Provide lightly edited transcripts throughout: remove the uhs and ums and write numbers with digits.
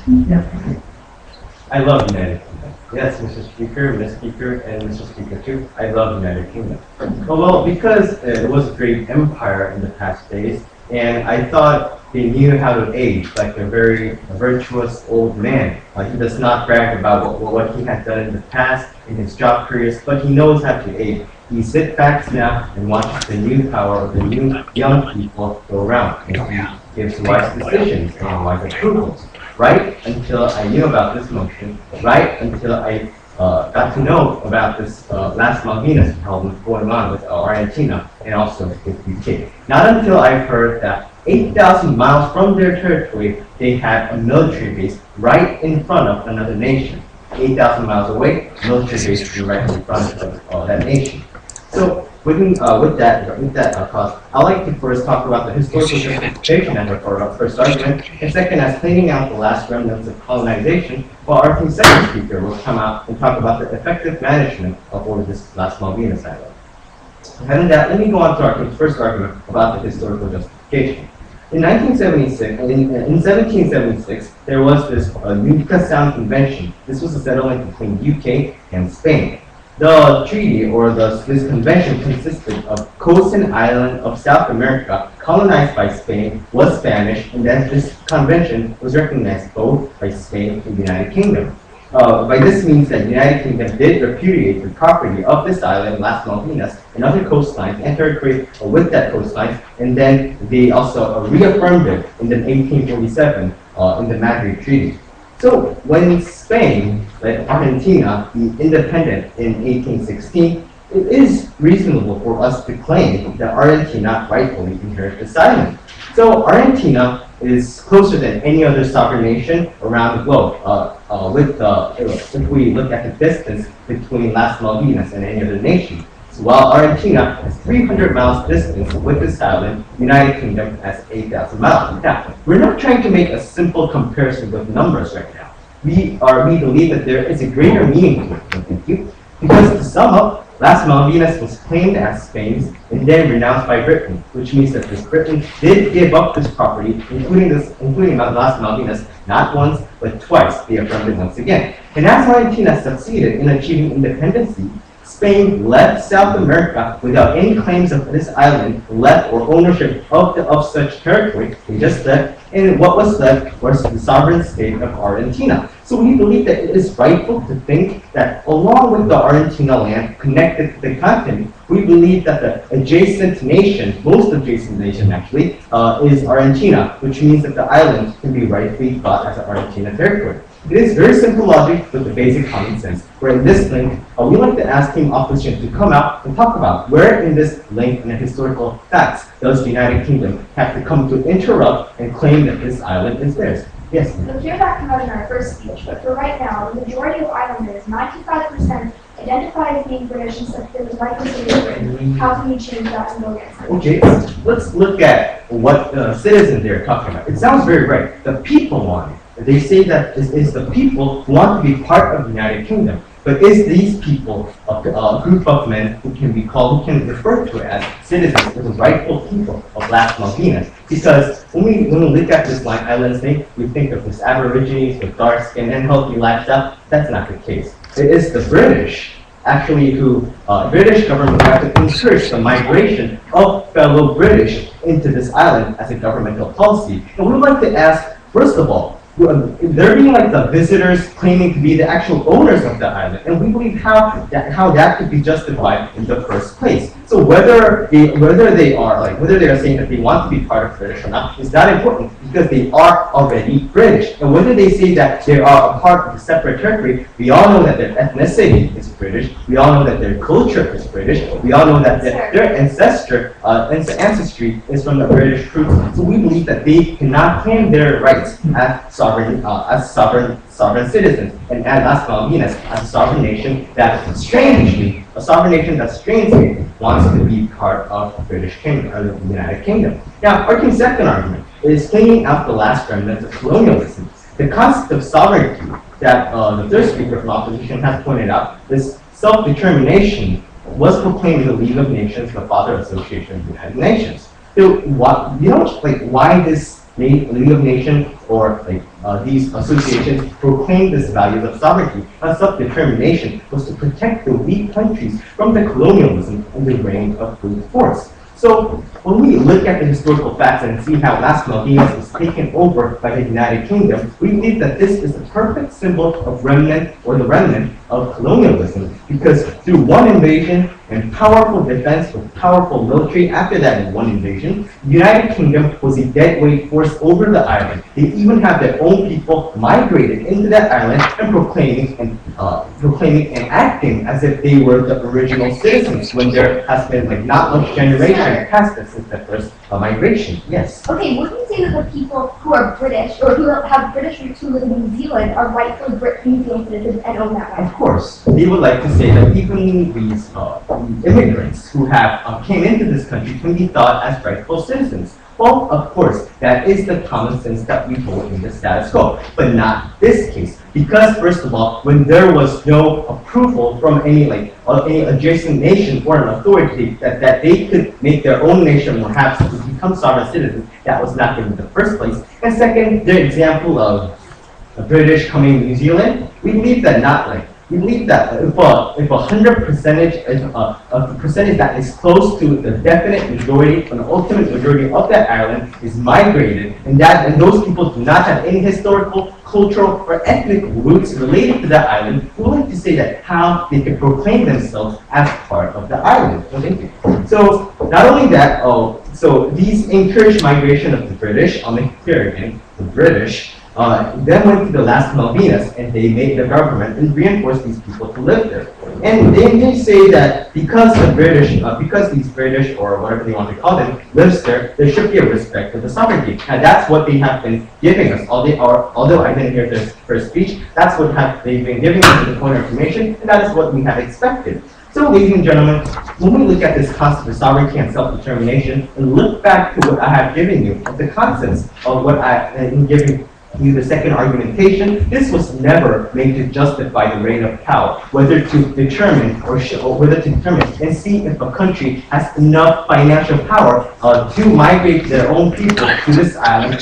Yeah. I love United Kingdom. Yes, Mr. Speaker, Ms. Speaker, and Mr. Speaker too. I love United Kingdom. Well, because it was a great empire in the past days, and I thought they knew how to age like a very virtuous old man. He does not brag about what he had done in the past in his job careers, but he knows how to age. He sits back now and watches the new power of the new young people go around, and he gives wise decisions and wise approvals. Right until I knew about this motion, right until I got to know about this last Malvinas problem going on with Argentina and also with UK. Not until I heard that 8,000 miles from their territory, they had a military base right in front of another nation. 8,000 miles away, military base directly in front of that nation. So with that cause, I'd like to first talk about the historical justification as our first argument, and second as cleaning out the last remnants of colonization, while our second speaker will come out and talk about the effective management of all of this last Malvinas island. Having that, let me go on to our first argument about the historical justification. In 1776, there was this Utica Sound Convention. This was a settlement between UK and Spain. The treaty, or this convention, consisted of coast and island of South America colonized by Spain, was Spanish, and then this convention was recognized both by Spain and the United Kingdom. By this means that the United Kingdom did repudiate the property of this island, Las Malvinas, and other coastlines and territory with that coastline, and then they also reaffirmed it in 1847 in the Madrid Treaty. So when Spain let Argentina be independent in 1816, it is reasonable for us to claim that Argentina rightfully inherited this island. So Argentina is closer than any other sovereign nation around the globe. If we look at the distance between Las Malvinas and any other nation. So while Argentina has 300 miles distance with this island, United Kingdom has 8,000 miles. Now, we're not trying to make a simple comparison with numbers right now. We believe that there is a greater meaning to it, thank you. Because to sum up, Las Malvinas was claimed as Spain's and then renounced by Britain, which means that Britain did give up this property, including Las Malvinas, not once, but twice. They affirmed it once again. And as Argentina succeeded in achieving independence, Spain left South America without any claims of this island left or ownership of such territory. They just left, and what was left was the sovereign state of Argentina. So we believe that it is rightful to think that along with the Argentina land connected to the continent, we believe that the adjacent nation, most adjacent nation actually, is Argentina, which means that the island can be rightfully thought as an Argentina territory. It is very simple logic with the basic common sense, where in this link, we like to ask Team Opposition to come out and talk about where in this link and the historical facts does the United Kingdom have to come to interrupt and claim that this island is theirs. Yes? We'll hear that come out in our first speech, but for right now, the majority of islanders, 95%, identify as being British and said there was likely to be Britain. How can you change that and go against it? Okay, let's look at what citizens they're talking about. It sounds very right. The people want it. They say that it's the people who want to be part of the United Kingdom. But is these people a group of men who can be called, who can refer to as citizens, as the rightful people of Las Malvinas? Because when we look at this island state, we think of this Aborigines with dark skin and healthy lifestyle. That's not the case. It is the British, actually, who British government have to encourage the migration of fellow British into this island as a governmental policy. And we would like to ask, first of all, they're being like the visitors claiming to be the actual owners of the island, and we believe how that could be justified in the first place. So whether they are saying that they want to be part of British or not is not important, because they are already British. And whether they say that they are a part of a separate territory, we all know that their ethnicity is British. We all know that their culture is British. We all know that their ancestry is from the British roots. So we believe that they cannot claim their rights as sovereign citizens, and as Las Malvinas as a sovereign nation that strangely wants to be part of the British Kingdom, or the United Kingdom. Now, our second argument is cleaning out the last remnants of colonialism. The concept of sovereignty that the third speaker from opposition has pointed out, this self-determination, was proclaimed in the League of Nations, the Father Association of the United Nations. So why this League of Nations or like these associations proclaimed this values of sovereignty and self-determination was to protect the weak countries from the colonialism and the reign of brute force. So when we look at the historical facts and see how Las Malvinas was taken over by the United Kingdom, we believe that this is a perfect symbol of remnant or the remnant of colonialism, because through one invasion and powerful defense with powerful military after that one invasion, the United Kingdom was a deadweight force over the island. They even have their own people migrated into that island and proclaiming and acting as if they were the original citizens when there has been like not much generation past it since the first migration. Yes. Okay, wouldn't you say that the people who are British or who have British roots who live in New Zealand are rightfully New Zealand citizens and own that land? Of course, they would like to say that even these immigrants who have came into this country can be thought as rightful citizens. Well, of course, that is the common sense that we hold in the status quo, but not this case. Because first of all, when there was no approval from any adjacent nation or an authority that they could make their own nation perhaps to become sovereign citizens, that was not given in the first place. And second, the example of the British coming to New Zealand, we believe that we believe that if 100% of the percentage that is close to the definite majority and the ultimate majority of that island is migrated, and those people do not have any historical, cultural, or ethnic roots related to that island, we would like to say that how they can proclaim themselves as part of the island. So not only that, so these encouraged migration of the British, I'll make it clear again, the British, then went to the Las Malvinas and they made the government and reinforced these people to live there. And they say that because these British or whatever they want to call them lives there should be a respect for the sovereignty. And that's what they have been giving us. Although I didn't hear this first speech, that's what they've been giving us in the point of information, and that is what we have expected. So, ladies and gentlemen, when we look at this concept of sovereignty and self-determination and look back to what I have given you, of the concepts of what I am giving you the second argumentation, this was never made to justify the reign of power, whether to determine and see if a country has enough financial power to migrate their own people to this island,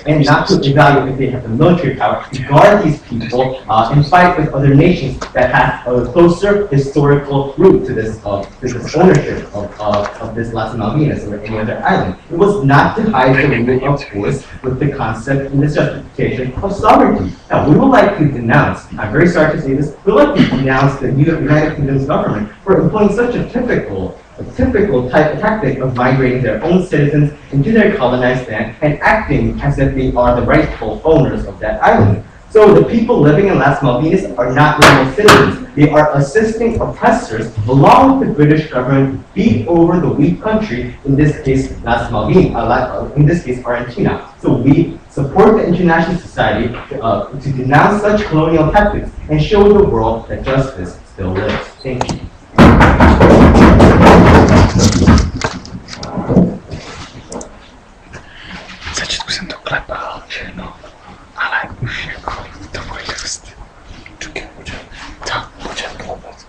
and not to evaluate if they have the military power to guard these people and fight with other nations that have a closer historical root to this ownership of this Las Malvinas or any other island. It was not to hide the root of force with the concept in this justification of sovereignty. Now, we would like to denounce, I'm very sorry to say this, we would like to denounce the United Kingdom's government for employing such a typical tactic of migrating their own citizens into their colonized land and acting as if they are the rightful owners of that island. So the people living in Las Malvinas are not normal citizens. They are assisting oppressors along with the British government to beat over the weak country, in this case Las Malvinas, in this case Argentina. So we support the international society to denounce such colonial tactics and show the world that justice still lives. Thank you. Jsem to klepal, že no, ale už jako to bude dost. Čekaj, počkej klepet.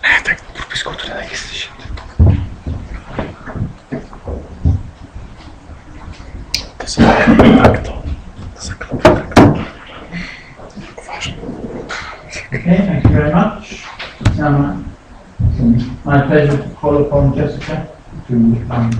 Ne, tak průpiskou to nedají slyšet. To se jde takto. To se klepe takto. Vážně. Okay, thank you very much. My pleasure to call upon Jessica to respond.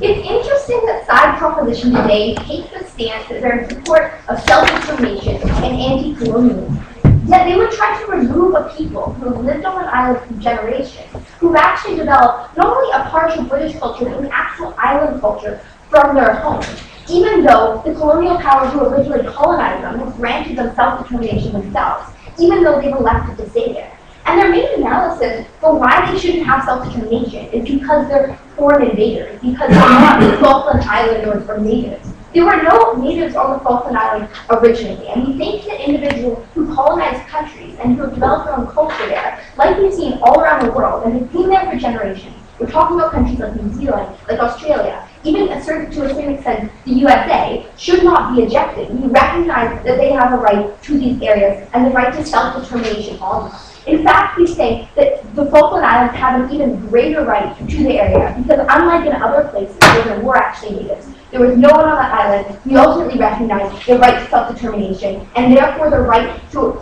It's interesting that side proposition today takes the stance that they're in support of self-determination and anti-colonialism. Yet they would try to remove a people who have lived on an island for generations, who've actually developed not only a partial British culture, but an actual island culture from their home. Even though the colonial powers who originally colonized them have granted them self-determination themselves, even though they've elected to stay there. And their main analysis for why they shouldn't have self-determination is because they're foreign invaders, because they're not Falkland Islanders or natives. There were no natives on the Falkland Islands originally, and we think that individuals who colonized countries and who have developed their own culture there, like we've seen all around the world, and have been there for generations. We're talking about countries like New Zealand, like Australia, even to a certain extent, the USA should not be ejected. We recognize that they have a right to these areas and the right to self-determination on them. In fact, we say that the Falkland Islands have an even greater right to the area because unlike in other places where there were actually natives, there was no one on that island. We ultimately recognize the right to self-determination and therefore the right to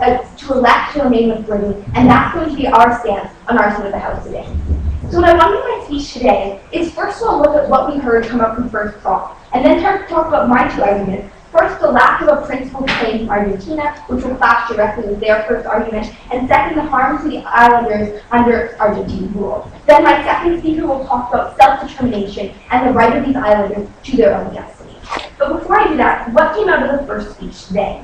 elect to remain with Britain, and that's going to be our stance on our side of the House today. So what I want to do in my speech today is first of all look at what we heard come up from first prompt, and then talk about my two arguments. First, the lack of a principled claim from Argentina, which will clash directly with their first argument, and second, the harm to the islanders under Argentine rule. Then my second speaker will talk about self-determination and the right of these islanders to their own destiny. But before I do that, what came out of the first speech today?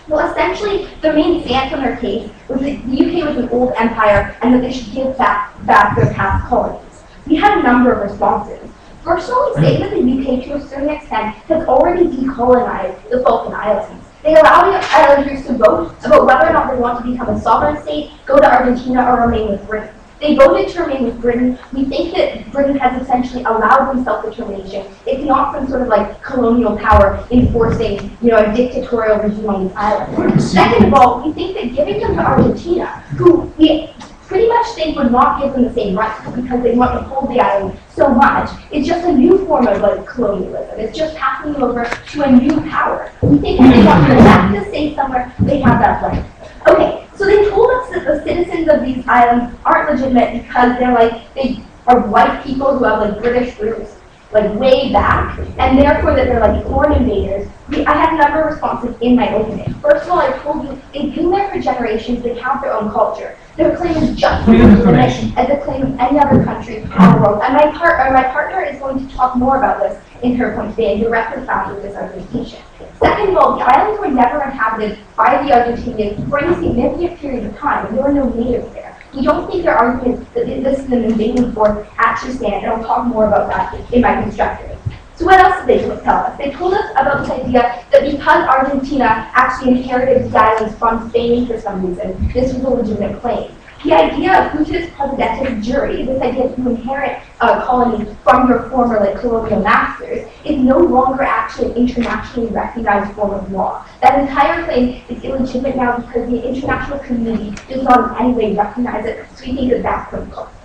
Well, essentially, the main stance on their case was that the UK was an old empire and that they should give back their past colonies. We had a number of responses. First of all, we say that the UK, to a certain extent, has already decolonized the Falkland Islands. They allow the islanders to vote about whether or not they want to become a sovereign state, go to Argentina, or remain with Britain. They voted to remain with Britain. We think that Britain has essentially allowed them self-determination. It's not some sort of like colonial power enforcing, a dictatorial regime on these islands. Second of all, we think that giving them to Argentina, who we pretty much think would not give them the same rights because they want to hold the island so much, it's just a new form of colonialism. It's just passing them over to a new power. We think if they want to elect to stay somewhere, they have that right. Okay, so they told us that the citizens of these islands aren't legitimate because they are white people who have British roots way back, and therefore that they're foreign invaders. I had a number of responses in my opening. First of all, I told you they've been there for generations. They have their own culture. Their claim is just as legitimate as the claim of any other country in the world. And my partner is going to talk more about this in her point today and directly founded this argumentation. Second of all, the islands were never inhabited by the Argentinians for any significant period of time, and there were no natives there. We don't think their argument that this is an invading force actually stands, and I'll talk more about that in my constructive. So what else did they tell us? They told us about this idea that because Argentina actually inherited the islands from Spain for some reason, this was a legitimate claim. The idea of Utis Posidetis jury, this idea that you inherit a colony from your former colonial masters, is no longer actually an internationally recognized form of law. That entire claim is illegitimate now because the international community does not in any way recognize it, so we think that that's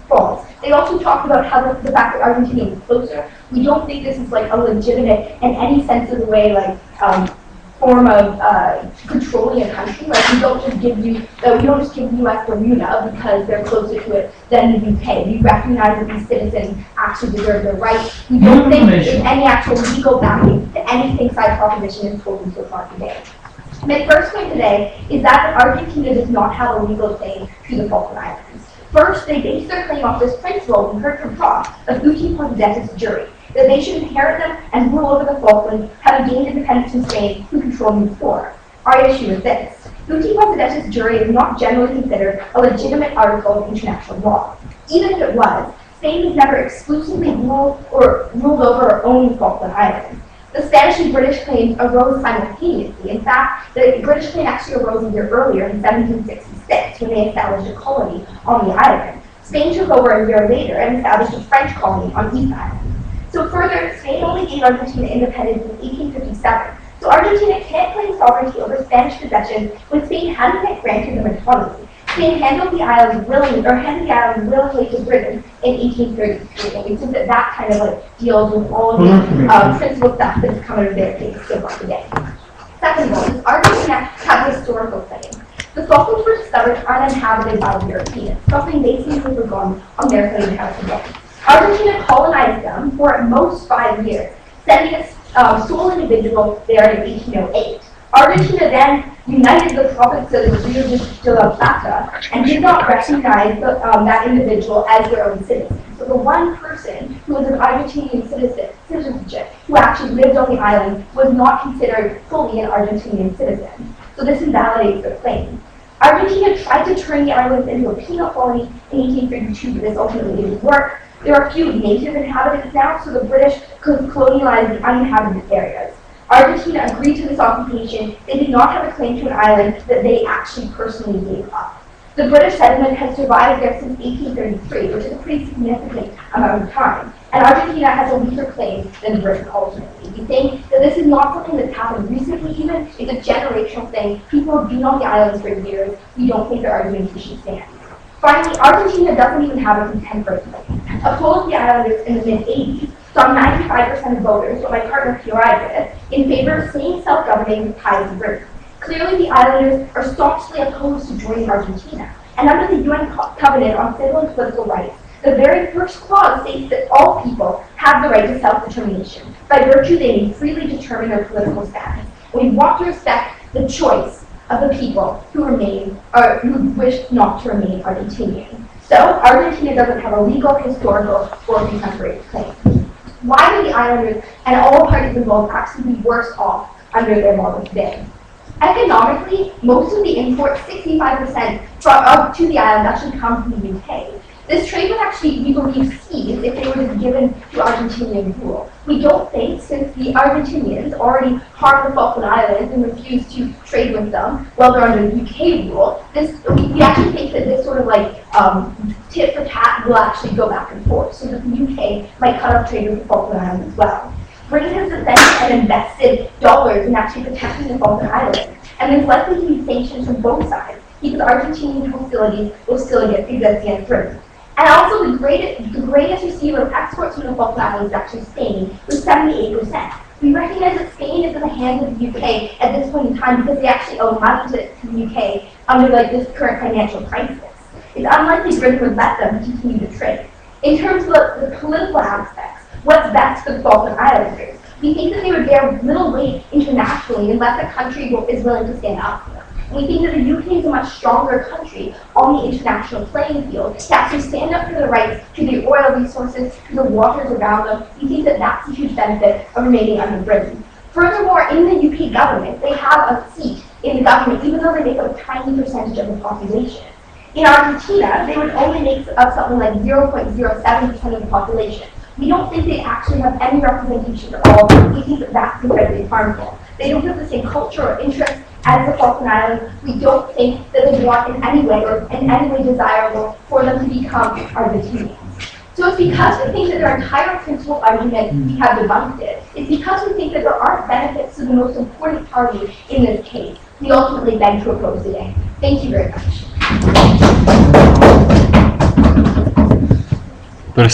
false. They also talked about how the fact that Argentina is closer. We don't think this is a legitimate in any sense of the way form of controlling a country. We don't just give U.S. Bermuda because they're closer to it than the UK. We recognize that these citizens actually deserve their rights. We don't think there's any actual legal backing to anything side proposition has told you so far today. My first point today is that Argentina does not have a legal claim to the Falkland Islands. First, they base their claim off this principle we heard from Prof. of uti possidetis jury, that they should inherit them and rule over the Falklands, having gained independence from Spain, who controlled them before. Our issue is this. Uti possidetis jury is not generally considered a legitimate article of international law. Even if it was, Spain has never exclusively ruled over or owned the Falkland Islands. The Spanish and British claims arose simultaneously. In fact, the British claim actually arose a year earlier in 1766 when they established a colony on the island. Spain took over a year later and established a French colony on East Island. So further, Spain only gave Argentina independence in 1857. So Argentina can't claim sovereignty over Spanish possessions when Spain hadn't yet granted them autonomy. Spain handed the islands willingly to Britain in 1833. And we think that kind of deals with all of the principal stuff that's come out of their case so far today. Second of all, does Argentina have a historical claim? The Falklands were discovered uninhabited by the Europeans, something they seem to have forgone on their claim to have today. Argentina colonized them for at most 5 years, sending a sole individual there in 1808. Argentina then united the province of Rio de la Plata and did not recognize that individual as their own citizen. So the one person who was an Argentinian citizenship who actually lived on the island was not considered fully an Argentinian citizen. So this invalidates their claim. Argentina tried to turn the islands into a penal colony in 1832, but this ultimately didn't work. There are few native inhabitants now, so the British could colonialize the uninhabited areas. Argentina agreed to this occupation. They did not have a claim to an island that they actually personally gave up. The British settlement has survived there since 1833, which is a pretty significant amount of time. And Argentina has a weaker claim than Britain ultimately. We think that this is not something that's happened recently even, it's a generational thing. People have been on the islands for years. We don't think their argumentation stands. Finally, Argentina doesn't even have a contemporary plan. A poll of the islanders in the mid-80s saw 95% of voters, what my partner Pio did, in favor of staying self-governing with ties to Britain. Clearly, the islanders are staunchly opposed to joining Argentina. And under the UN Covenant on Civil and Political Rights, the very first clause states that all people have the right to self-determination. By virtue, they may freely determine their political status. We want to respect the choice of the people who remain, or who wish not to remain Argentinian. So, Argentina doesn't have a legal, historical, or contemporary claim. Why do the islanders and all parties involved actually be worse off under their model today? Economically, most of the imports, 65% to the island, actually come from the UK. This trade would actually, we believe, cease if they were to be given to Argentinian rule. We don't think, since the Argentinians already harmed the Falkland Islands and refused to trade with them while they're under UK rule, we actually think that this sort of like tit for tat will actually go back and forth, so that the UK might cut off trade with the Falkland Islands as well. Britain has defended and invested dollars in actually protecting the Falkland Islands, and there's likely to be sanctions from both sides, because Argentinian hostilities will still exist against Britain. And also, the greatest receiver of exports from the Falkland Islands is actually Spain, with 78%. We recognize that Spain is in the hands of the UK at this point in time because they actually owe money to the UK under this current financial crisis. It's unlikely Britain would let them continue to trade. In terms of the political aspects, what's best for the Falkland Islanders? We think that they would bear little weight internationally unless a country is willing to stand up for them. We think that the UK is a much stronger country on the international playing field to actually stand up for the rights to the oil resources, to the waters around them. We think that that's a huge benefit of remaining under Britain. Furthermore, in the UK government, they have a seat in the government, even though they make up a tiny percentage of the population. In Argentina, they would only make up something like 0.07% of the population. We don't think they actually have any representation at all. We think that that's incredibly harmful. They don't have the same culture or interest as the Falkland Islands. We don't think that they want in any way or in any way desirable for them to become Argentinians. So it's because we think that their entire principal argument, we have debunked it. It's because we think that there aren't benefits to the most important party in this case. We ultimately beg to oppose today. Thank you very much. Okay,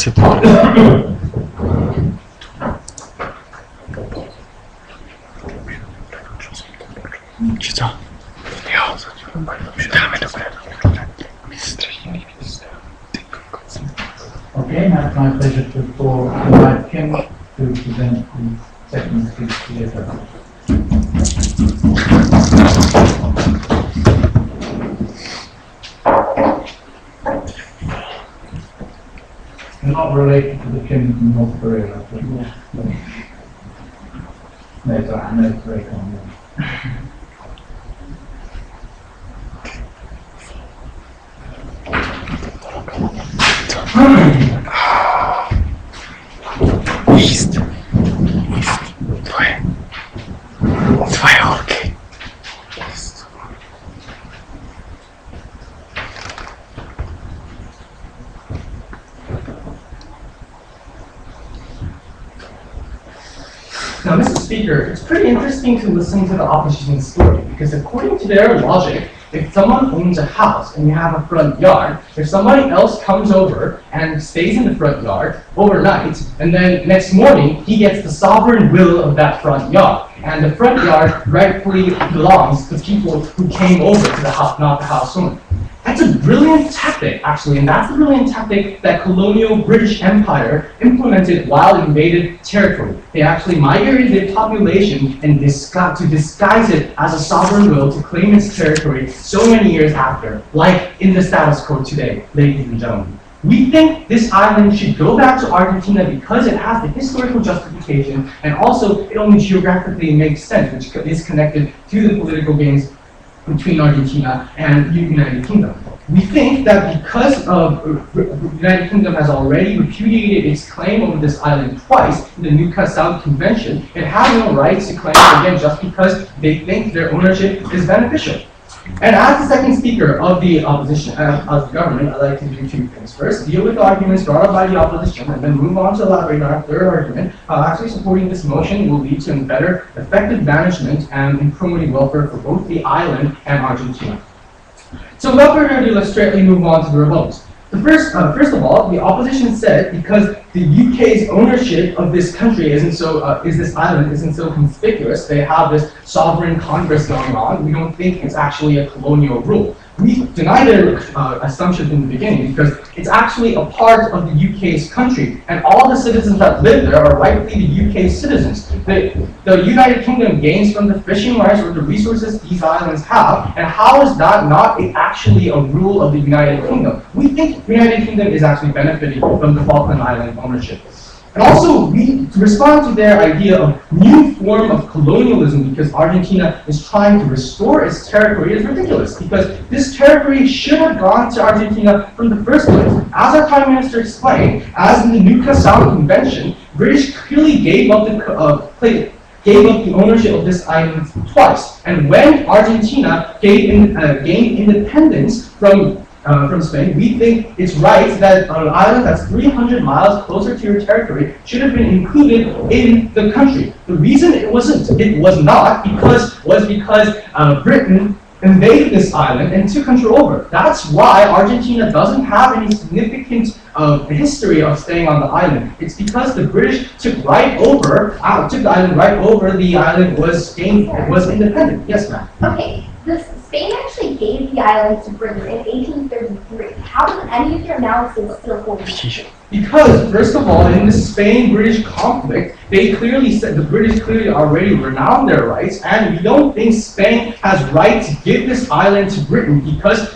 now it's my pleasure to invite Kim to present the second speech today. You're not related to the Kim from North Korea, but no, it's all right, no, it's very common. Ist. Twoje orki. Now, Mr. Speaker, it's pretty interesting to listen to the opposition's story, because according to their logic, if someone owns a house and you have a front yard, if somebody else comes over and stays in the front yard overnight, and then next morning he gets the sovereign will of that front yard, and the front yard rightfully belongs to people who came over to the house, not the house owner. That's a brilliant tactic, actually, and that's the brilliant tactic that colonial British Empire implemented while invaded territory. They actually migrated their population and to disguise it as a sovereign will to claim its territory so many years after, like in the status quo today, ladies and gentlemen. We think this island should go back to Argentina because it has the historical justification, and also it only geographically makes sense, which is connected to the political gains between Argentina and the United Kingdom. We think that because the United Kingdom has already repudiated its claim over this island twice in the Newcastle Convention, it has no right to claim it again just because they think their ownership is beneficial. And as the second speaker of the opposition, of the government, I'd like to do two things. First, deal with the arguments brought up by the opposition, and then move on to elaborate on our third argument, how actually supporting this motion will lead to better, effective management and in promoting welfare for both the island and Argentina. So without further ado, let's straightly move on to the rebuttals. First of all, the opposition said because the UK's ownership of this country this island isn't so conspicuous, they have this sovereign congress going on, we don't think it's actually a colonial rule. We deny their assumption from the beginning because it's actually a part of the UK's country, and all the citizens that live there are rightfully the UK citizens. The United Kingdom gains from the fishing rights or the resources these islands have, and how is that not actually a rule of the United Kingdom? We think the United Kingdom is actually benefiting from the Falkland Island ownership. And also, to respond to their idea of new form of colonialism because Argentina is trying to restore its territory is ridiculous, because this territory should have gone to Argentina from the first place. As our Prime Minister explained, as in the Nootka Sound Convention, British clearly gave up the ownership of this island twice. And when Argentina gained independence from Spain, we think it's right that an island that's 300 miles closer to your territory should have been included in the country. The reason it was not because Britain invaded this island and took control over. That's why Argentina doesn't have any significant history of staying on the island. It's because the British took the island right over. The island was independent. Yes, ma'am. Okay. Spain actually gave the island to Britain in 1833. How does any of your analysis still hold? Because, first of all, in the Spain-British conflict, the British clearly already renowned their rights, and we don't think Spain has right to give this island to Britain because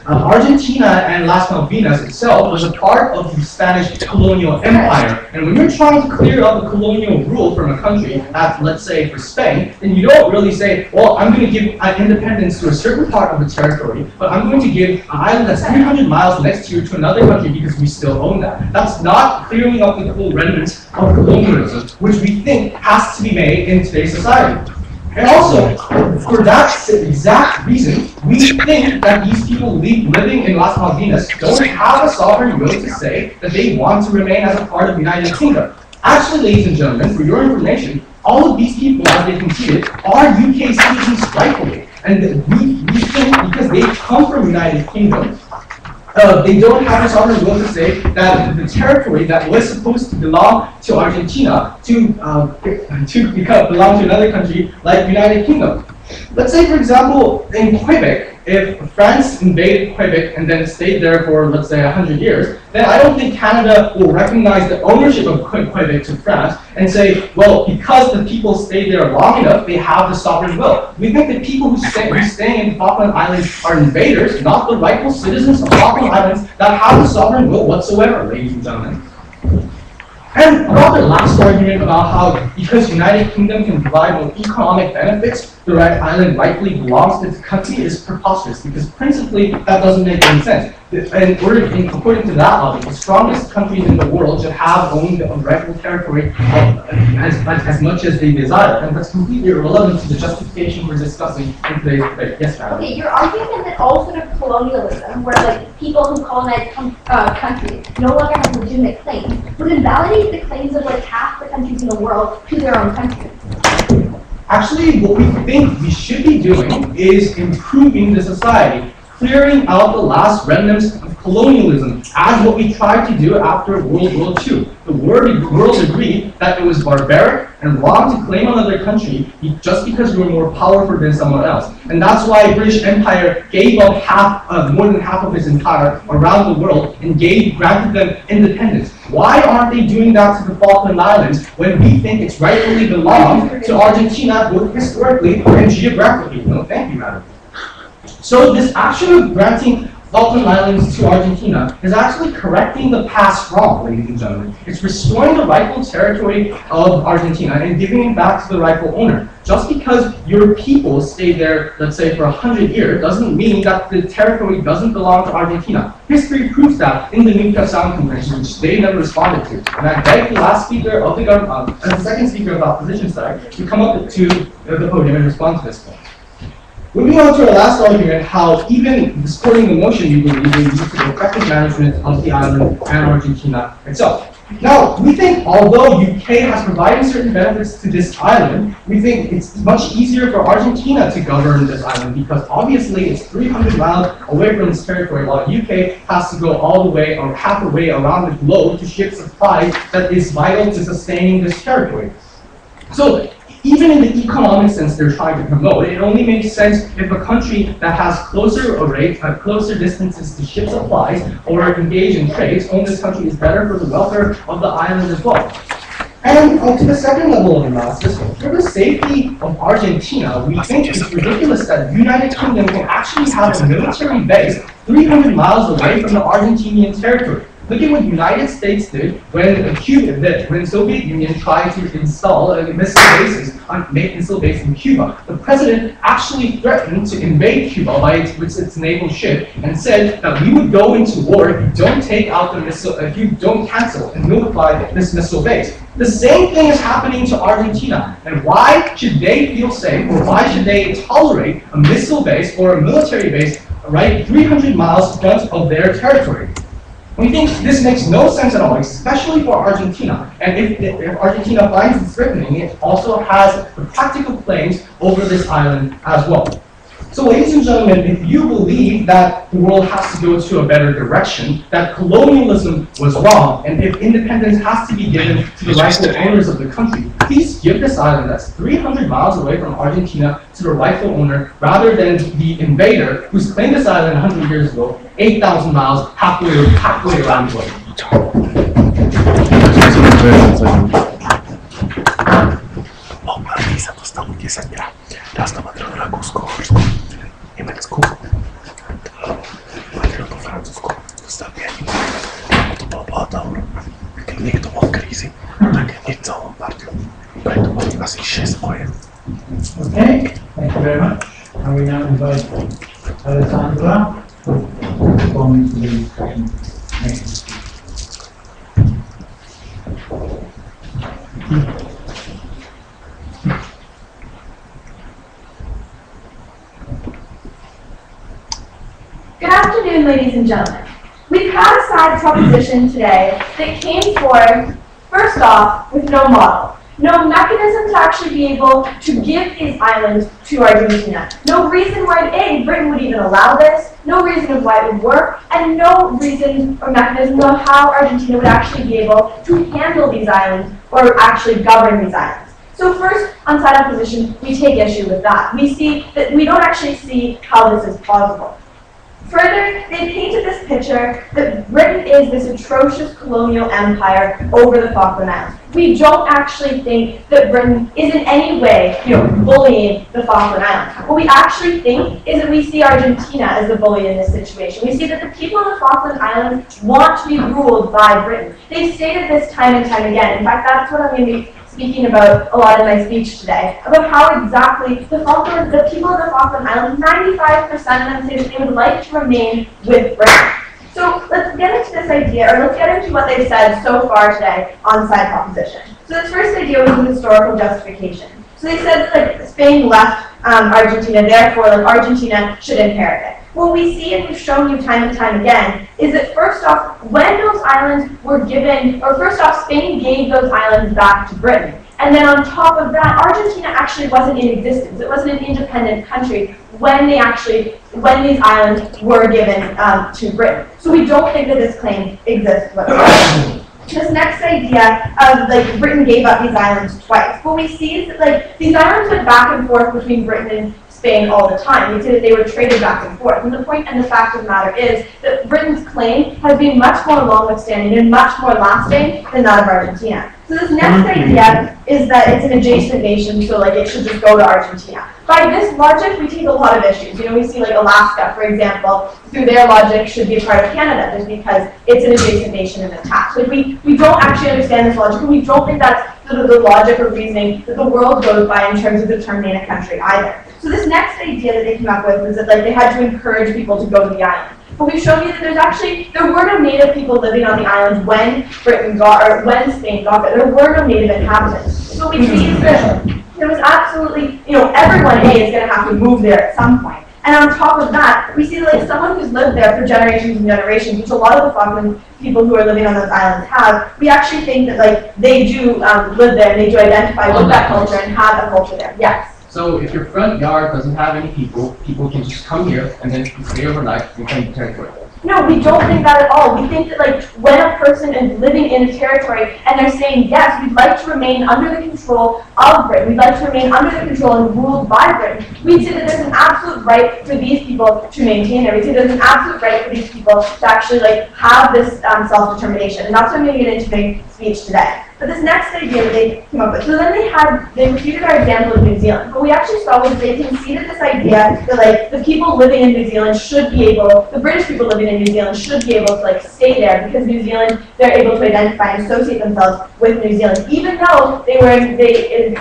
Argentina and Las Malvinas itself was a part of the Spanish colonial empire. And when you're trying to clear up a colonial rule from a country, let's say for Spain, then you don't really say, well, I'm going to give independence to a certain part of the territory, but I'm going to give an island that's 300 miles next to you to another country because we still own that. That's not clearing up the full remnants of colonialism, which we think has to be made in today's society. And also, for that exact reason, we think that these people living in Las Malvinas don't have a sovereign will to say that they want to remain as a part of the United Kingdom. Actually, ladies and gentlemen, for your information, all of these people, as they conceded, are UK citizens rightfully. And we think because they come from the United Kingdom, they don't have a sovereign will to say that the territory that was supposed to belong to Argentina to belong to another country like the United Kingdom. Let's say, for example, in Quebec, if France invaded Quebec and then stayed there for, let's say, 100 years, then I don't think Canada will recognize the ownership of Quebec to France and say, well, because the people stayed there long enough, they have the sovereign will. We think that people who stay in the Falkland Islands are invaders, not the rightful citizens of Falkland Islands that have the sovereign will whatsoever, ladies and gentlemen. And about the last argument about how because United Kingdom can provide more economic benefits, the island rightfully belongs to the country is preposterous because principally that doesn't make any sense. And according to that logic, the strongest countries in the world should have owned a rightful territory as much as they desire, and that's completely irrelevant to the justification we're discussing in today's debate. Yes, ma'am. Okay, your argument that all sort of colonialism, where like people who colonize countries no longer have legitimate claims, would invalidate the claims of like half the countries in the world to their own country. Actually, what we think we should be doing is improving the society, clearing out the last remnants of colonialism, as what we tried to do after World War II. The world agreed that it was barbaric and wrong to claim another country just because you were more powerful than someone else. And that's why the British Empire gave up more than half of its empire around the world and granted them independence. Why aren't they doing that to the Falkland Islands when we think it's rightfully belonged to Argentina, both historically and geographically? No, thank you, madam. So this action of granting Falkland Islands to Argentina is actually correcting the past wrong, ladies and gentlemen. It's restoring the rightful territory of Argentina and giving it back to the rightful owner. Just because your people stayed there, let's say, for 100 years, doesn't mean that the territory doesn't belong to Argentina. History proves that in the Nootka Sound Convention, which they never responded to. And I beg the last speaker of the government, and the second speaker of the opposition side, to come up to the podium and respond to this point. Moving on to our last argument, how even supporting the motion we believe will lead to the effective management of the island and Argentina itself. Now, we think although UK has provided certain benefits to this island, we think it's much easier for Argentina to govern this island because obviously it's 300 miles away from its territory, while UK has to go all the way or half the way around the globe to ship supplies that is vital to sustaining this territory. So, even in the economic sense they're trying to promote, it only makes sense if a country that has closer distances to ship supplies or engage in trades, only this country is better for the welfare of the island as well. And to the second level of analysis, for the safety of Argentina, we think it's ridiculous that the United Kingdom can actually have a military base 300 miles away from the Argentinian territory. Look at what the United States did when the Soviet Union tried to install missile base in Cuba. The president actually threatened to invade Cuba with its naval ship and said that we would go into war if you don't take out the missile, if you don't cancel and notify this missile base. The same thing is happening to Argentina. And why should they feel safe, or why should they tolerate a missile base or a military base right 300 miles front of their territory? We think this makes no sense at all, especially for Argentina. And if Argentina finds it threatening, it also has the practical claims over this island as well. So ladies and gentlemen, if you believe that the world has to go to a better direction, that colonialism was wrong, and if independence has to be given to the rightful owners of the country, please give this island that's 300 miles away from Argentina to the rightful owner, rather than the invader who's claimed this island 100 years ago, 8,000 miles halfway around the globe. Marisa dostał jedzenia. Raz na madrona skórską, niemiecką, madrona francuską, zostawieni. To było dobro. Niech to było krizy, tak nie całą partią. Będą mogli nas i się swoje. Okay, thank you very much. And we now invite Alessandra to come to the discussion. Next. Good afternoon, ladies and gentlemen. We've had a side proposition today that came forward, first off, with no model. No mechanism to actually be able to give these islands to Argentina. No reason why Britain would even allow this, no reason of why it would work, and no reason or mechanism of how Argentina would actually be able to handle these islands or actually govern these islands. So first, on side opposition, we take issue with that. We don't actually see how this is plausible. Further, they painted this picture that Britain is this atrocious colonial empire over the Falkland Islands. We don't actually think that Britain is in any way, bullying the Falkland Islands. What we actually think is that we see Argentina as the bully in this situation. We see that the people of the Falkland Islands want to be ruled by Britain. They've stated this time and time again. In fact, that's what I'm going to be speaking about a lot in my speech today, about how exactly the people of the Falkland Islands, 95% of them say that they would like to remain with Britain. So let's get into this idea, or let's get into what they've said so far today on side proposition. So this first idea was an historical justification. So they said that Spain left Argentina, therefore Argentina should inherit it. What we see, and we've shown you time and time again, is that first off, when those islands were given, or first off, Spain gave those islands back to Britain. And then on top of that, Argentina actually wasn't in existence. It wasn't an independent country when these islands were given to Britain. So we don't think that this claim exists whatsoever. This next idea of Britain gave up these islands twice. What we see is that these islands went back and forth between Britain and Spain all the time. We see that they were traded back and forth. And the point and the fact of the matter is that Britain's claim has been much more long-withstanding and much more lasting than that of Argentina. So this next idea is that it's an adjacent nation, so it should just go to Argentina. By this logic, we take a lot of issues. We see Alaska, for example, through their logic, should be a part of Canada just because it's an adjacent nation and attached. We don't actually understand this logic, and we don't think that's the logic or reasoning that the world goes by in terms of determining a country either. So this next idea that they came up with was that they had to encourage people to go to the island. But we've shown you that there were no native people living on the islands when Spain got there. There were no native inhabitants. So what we see is that There was absolutely, everyone is going to have to move there at some point. And on top of that, we see like someone who's lived there for generations and generations, which a lot of the Falkland people who are living on those islands have. We actually think that like they do live there and they do identify with that culture and have a culture there. Yes. So if your front yard doesn't have any people can just come here and then stay overnight and claim the territory. No, we don't think that at all. We think that like when a person is living in a territory and they're saying, yes, we'd like to remain under the control of Britain, we'd like to remain under the control and ruled by Britain, we'd say that there's an absolute right for these people to maintain it. We'd say there's an absolute right for these people to actually like have this self-determination. And that's what I'm going to get into my speech today. But this next idea that they came up with, so then they refuted our example of New Zealand. What we actually saw was they conceded this idea that like the people living in New Zealand should be able, the British people living in New Zealand should be able to like stay there because New Zealand, they're able to identify and associate themselves with New Zealand, even though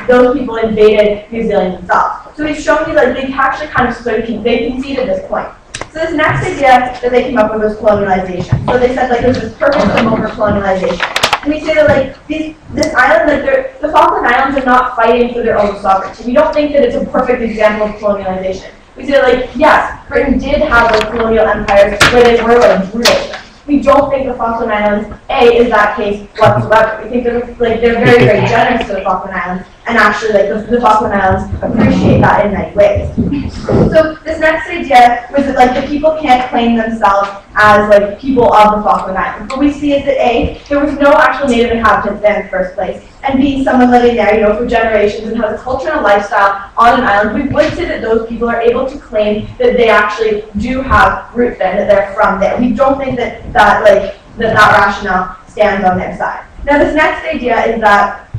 those people invaded New Zealand themselves. So we've shown you that they actually kind of they conceded this point. So this next idea that they came up with was colonialization. So they said like there's this perfect symbol for colonialization. And we say that like this island, like the Falkland Islands are not fighting for their own sovereignty. We don't think that it's a perfect example of colonialization. We say that like, yes, Britain did have like colonial empires where they were like brutal. We don't think the Falkland Islands, is that case whatsoever. We think that like they're very, very generous to the Falkland Islands, and actually like the Falkland Islands appreciate that in many ways. So this next idea was that like the people can't claim themselves as like people of the Falkland Islands. What we see is that there was no actual native inhabitants there in the first place, and being someone living there, for generations and has a culture and a lifestyle on an island, we would say that those people are able to claim that they actually do have roots there, that they're from there. We don't think that rationale stands on their side. Now this next idea is that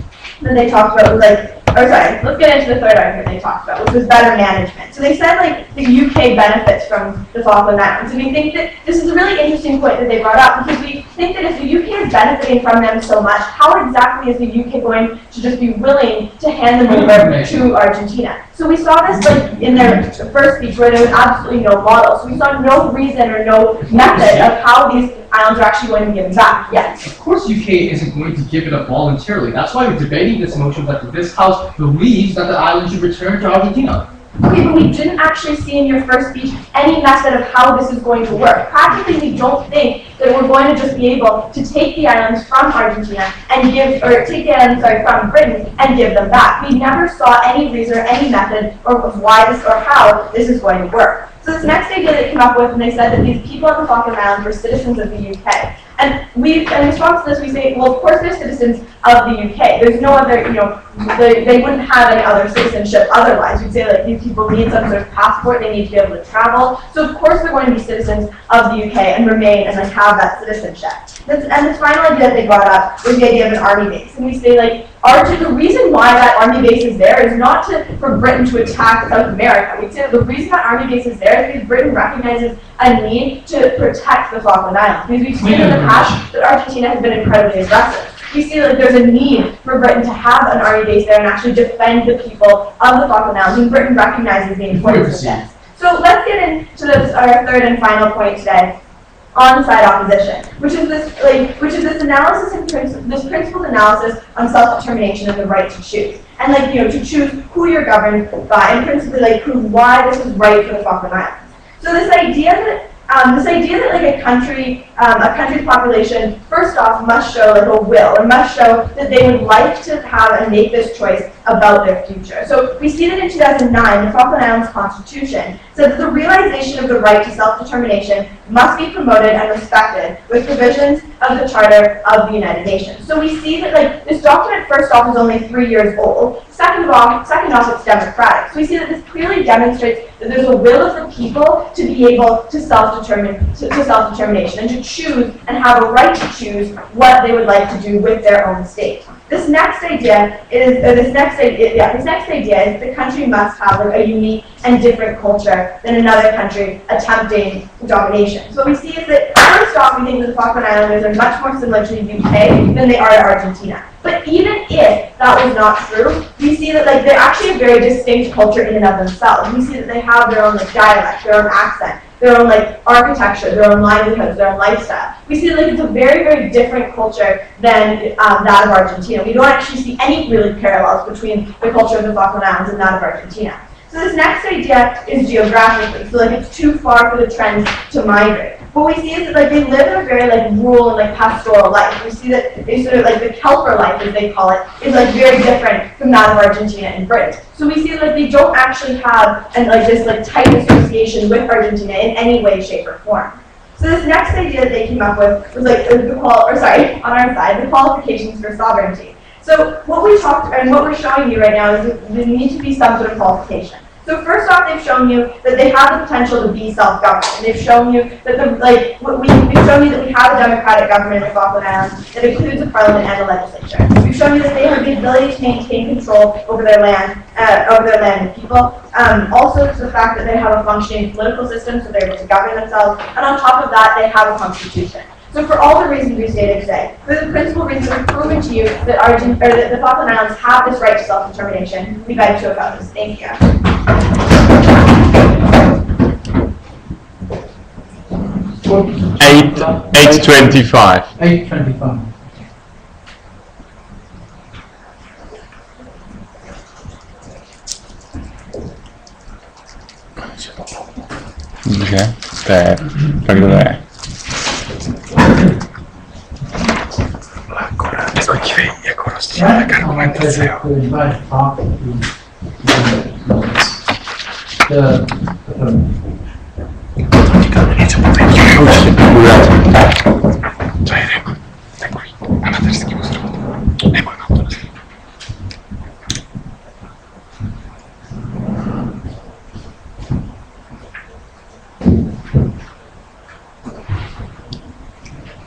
they talked about was let's get into the third argument they talked about, which was better management. So they said like the UK benefits from the Falkland Islands, and we think that this is a really interesting point that they brought up because we think that if the UK is benefiting from them so much, how exactly is the UK going to just be willing to hand them over to Argentina? So we saw this like in their first speech where there was absolutely no model. So we saw no reason or no method of how these islands are actually going to be given back. Yes. Of course UK isn't going to give it up voluntarily. That's why we're debating this motion that this House believes that the island should return to Argentina. Okay, but we didn't actually see in your first speech any method of how this is going to work. Practically, we don't think that we're going to just be able to take the islands from Argentina and from Britain and give them back. We never saw any reason or any method of why this or how this is going to work. So this next idea they came up with, and they said that these people on the Falkland Islands were citizens of the UK. And in response to this, we say, well, of course they're citizens of the UK. There's no other, they wouldn't have any other citizenship otherwise. We'd say like these people need some sort of passport, they need to be able to travel. So of course they're going to be citizens of the UK and remain and like have that citizenship. And this final idea that they brought up was the idea of an army base. And we say like, the reason why that army base is there is not for Britain to attack South America. We'd say that the reason that army base is there is because Britain recognizes a need to protect the Falkland Islands. Because we've seen in the past that Argentina has been incredibly aggressive. We see that there's a need for Britain to have an army base there and actually defend the people of the Falkland Islands, and Britain recognizes the importance of this. So let's get into our third and final point today. On-site opposition, which is this analysis and this principled analysis on self-determination and the right to choose, and to choose who you're governed by, and principally prove why this is right for the Falkland Islands. So this idea that like a country's population first off must show like a will, or must show that they would like to have and make this choice about their future. So we see that in 2009, the Falkland Islands Constitution said that the realization of the right to self-determination must be promoted and respected with provisions of the Charter of the United Nations. So we see that this document first off is only 3 years old. Second off, it's democratic. So we see that this clearly demonstrates that there's a will of the people to be able to self-determination and to choose and have a right to choose what they would like to do with their own state. This next idea is the country must have a unique and different culture than another country attempting domination. So what we see is that first off, we think that the Falkland Islanders are much more similar to the UK than they are to Argentina. But even if that was not true, we see that they're actually a very distinct culture in and of themselves. We see that they have their own dialect, their own accent, their own architecture, their own livelihoods, their own lifestyle. We see that it's a very, very different culture than that of Argentina. We don't actually see any really parallels between the culture of the Falkland Islands and that of Argentina. So this next idea is geographically. So it's too far for the trends to migrate. What we see is that they live in a very rural and pastoral life. We see that they sort of the Kelper life, as they call it, is very different from that of Argentina and Britain. So we see that they don't actually have this tight association with Argentina in any way, shape, or form. So this next idea that they came up with was on our side, the qualifications for sovereignty. So what we talked and what we're showing you right now is that there needs to be some sort of qualification. So first off, they've shown you that they have the potential to be self-governing. They've shown you that we've shown you that we have a democratic government in the Falkland Islands that includes a parliament and a legislature. We've shown you that they have the ability to maintain control over their land and people. Also, the fact that they have a functioning political system, so they're able to govern themselves. And on top of that, they have a constitution. So for all the reasons we stated today, for the principal reasons we've proven to you that the Falkland Islands have this right to self-determination, we beg to oppose. Thank you. 8:25. 8:25. Dobře, tak dobré. Jako dívej, jako rozdíl, tak argumentace, jo. Něco pověděl. Určitě, budu rád. To je takový amatérský pozdrov. Neboj, mám to neslít.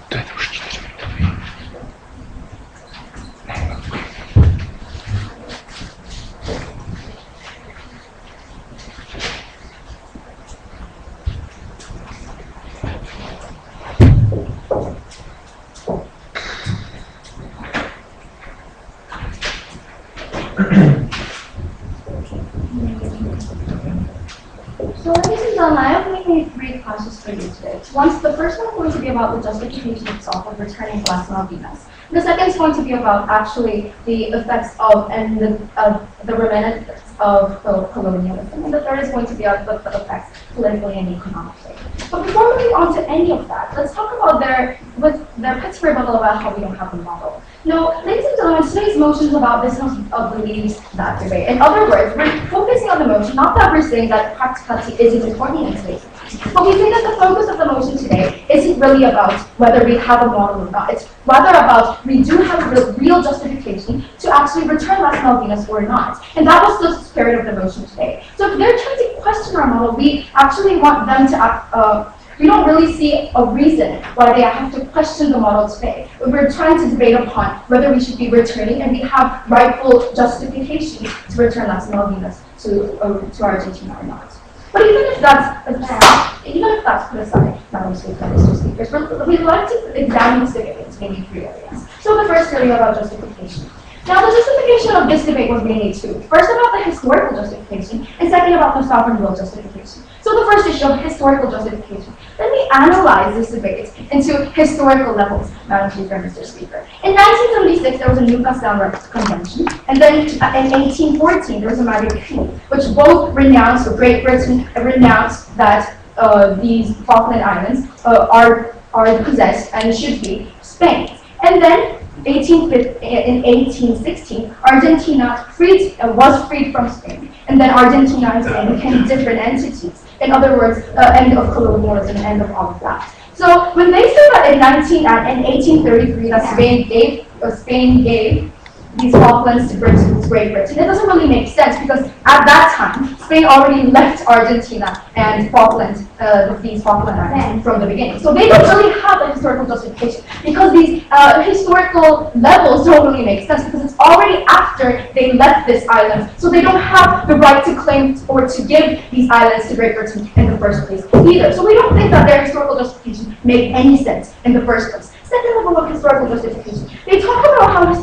To je to už 4 minutový. So ladies and gentlemen, I have made 3 classes for you today. The first one is going to be about the justification itself of returning Las Malvinas. The second is going to be about actually the effects of and the remnants of colonialism. And the third is going to be about the effects politically and economically. But before moving on to any of that, let's talk about their petty rebuttal about how we don't have a model. No, ladies and gentlemen, today's motion is about this of believes that debate. In other words, we're focusing on the motion, not that we're saying that practicality isn't important in today's debate. But we think that the focus of the motion today isn't really about whether we have a model or not. It's rather about we do have a real justification to actually return Las Malvinas or not. And that was the spirit of the motion today. So if they're trying to question our model, we actually want them to we don't really see a reason why they have to question the model today. We're trying to debate upon whether we should be returning, and we have rightful justification to return Las Malvinas to Argentina or not. But even if that's put aside, Madam Speaker, Mr. Speakers, we'd like to examine this debate in maybe 3 areas. So the first area about justification. Now, the justification of this debate was mainly 2. First, about the historical justification, and second, about the sovereign will justification. So the first issue of historical justification. Let me analyze this debate into historical levels, Madam Speaker and Mr. Speaker. In 1976, there was a New Castile Convention, and then in 1814, there was a Madrid Treaty, which both renounced, or Great Britain renounced that these Falkland Islands are possessed and should be Spain's. And then in 1816, Argentina was freed from Spain, and then Argentina and Spain became different entities. In other words, end of colonialism, end of all of that. So when they said that in 1833 that Spain gave these Falklands to Great Britain. It doesn't really make sense because at that time, Spain already left Argentina and Falkland, these Falkland Islands from the beginning. So they don't really have a historical justification because these historical levels don't really make sense because it's already after they left this island. So they don't have the right to claim or to give these islands to Great Britain in the first place either. So we don't think that their historical justification made any sense in the first place. Second level of historical justification. They talk about how this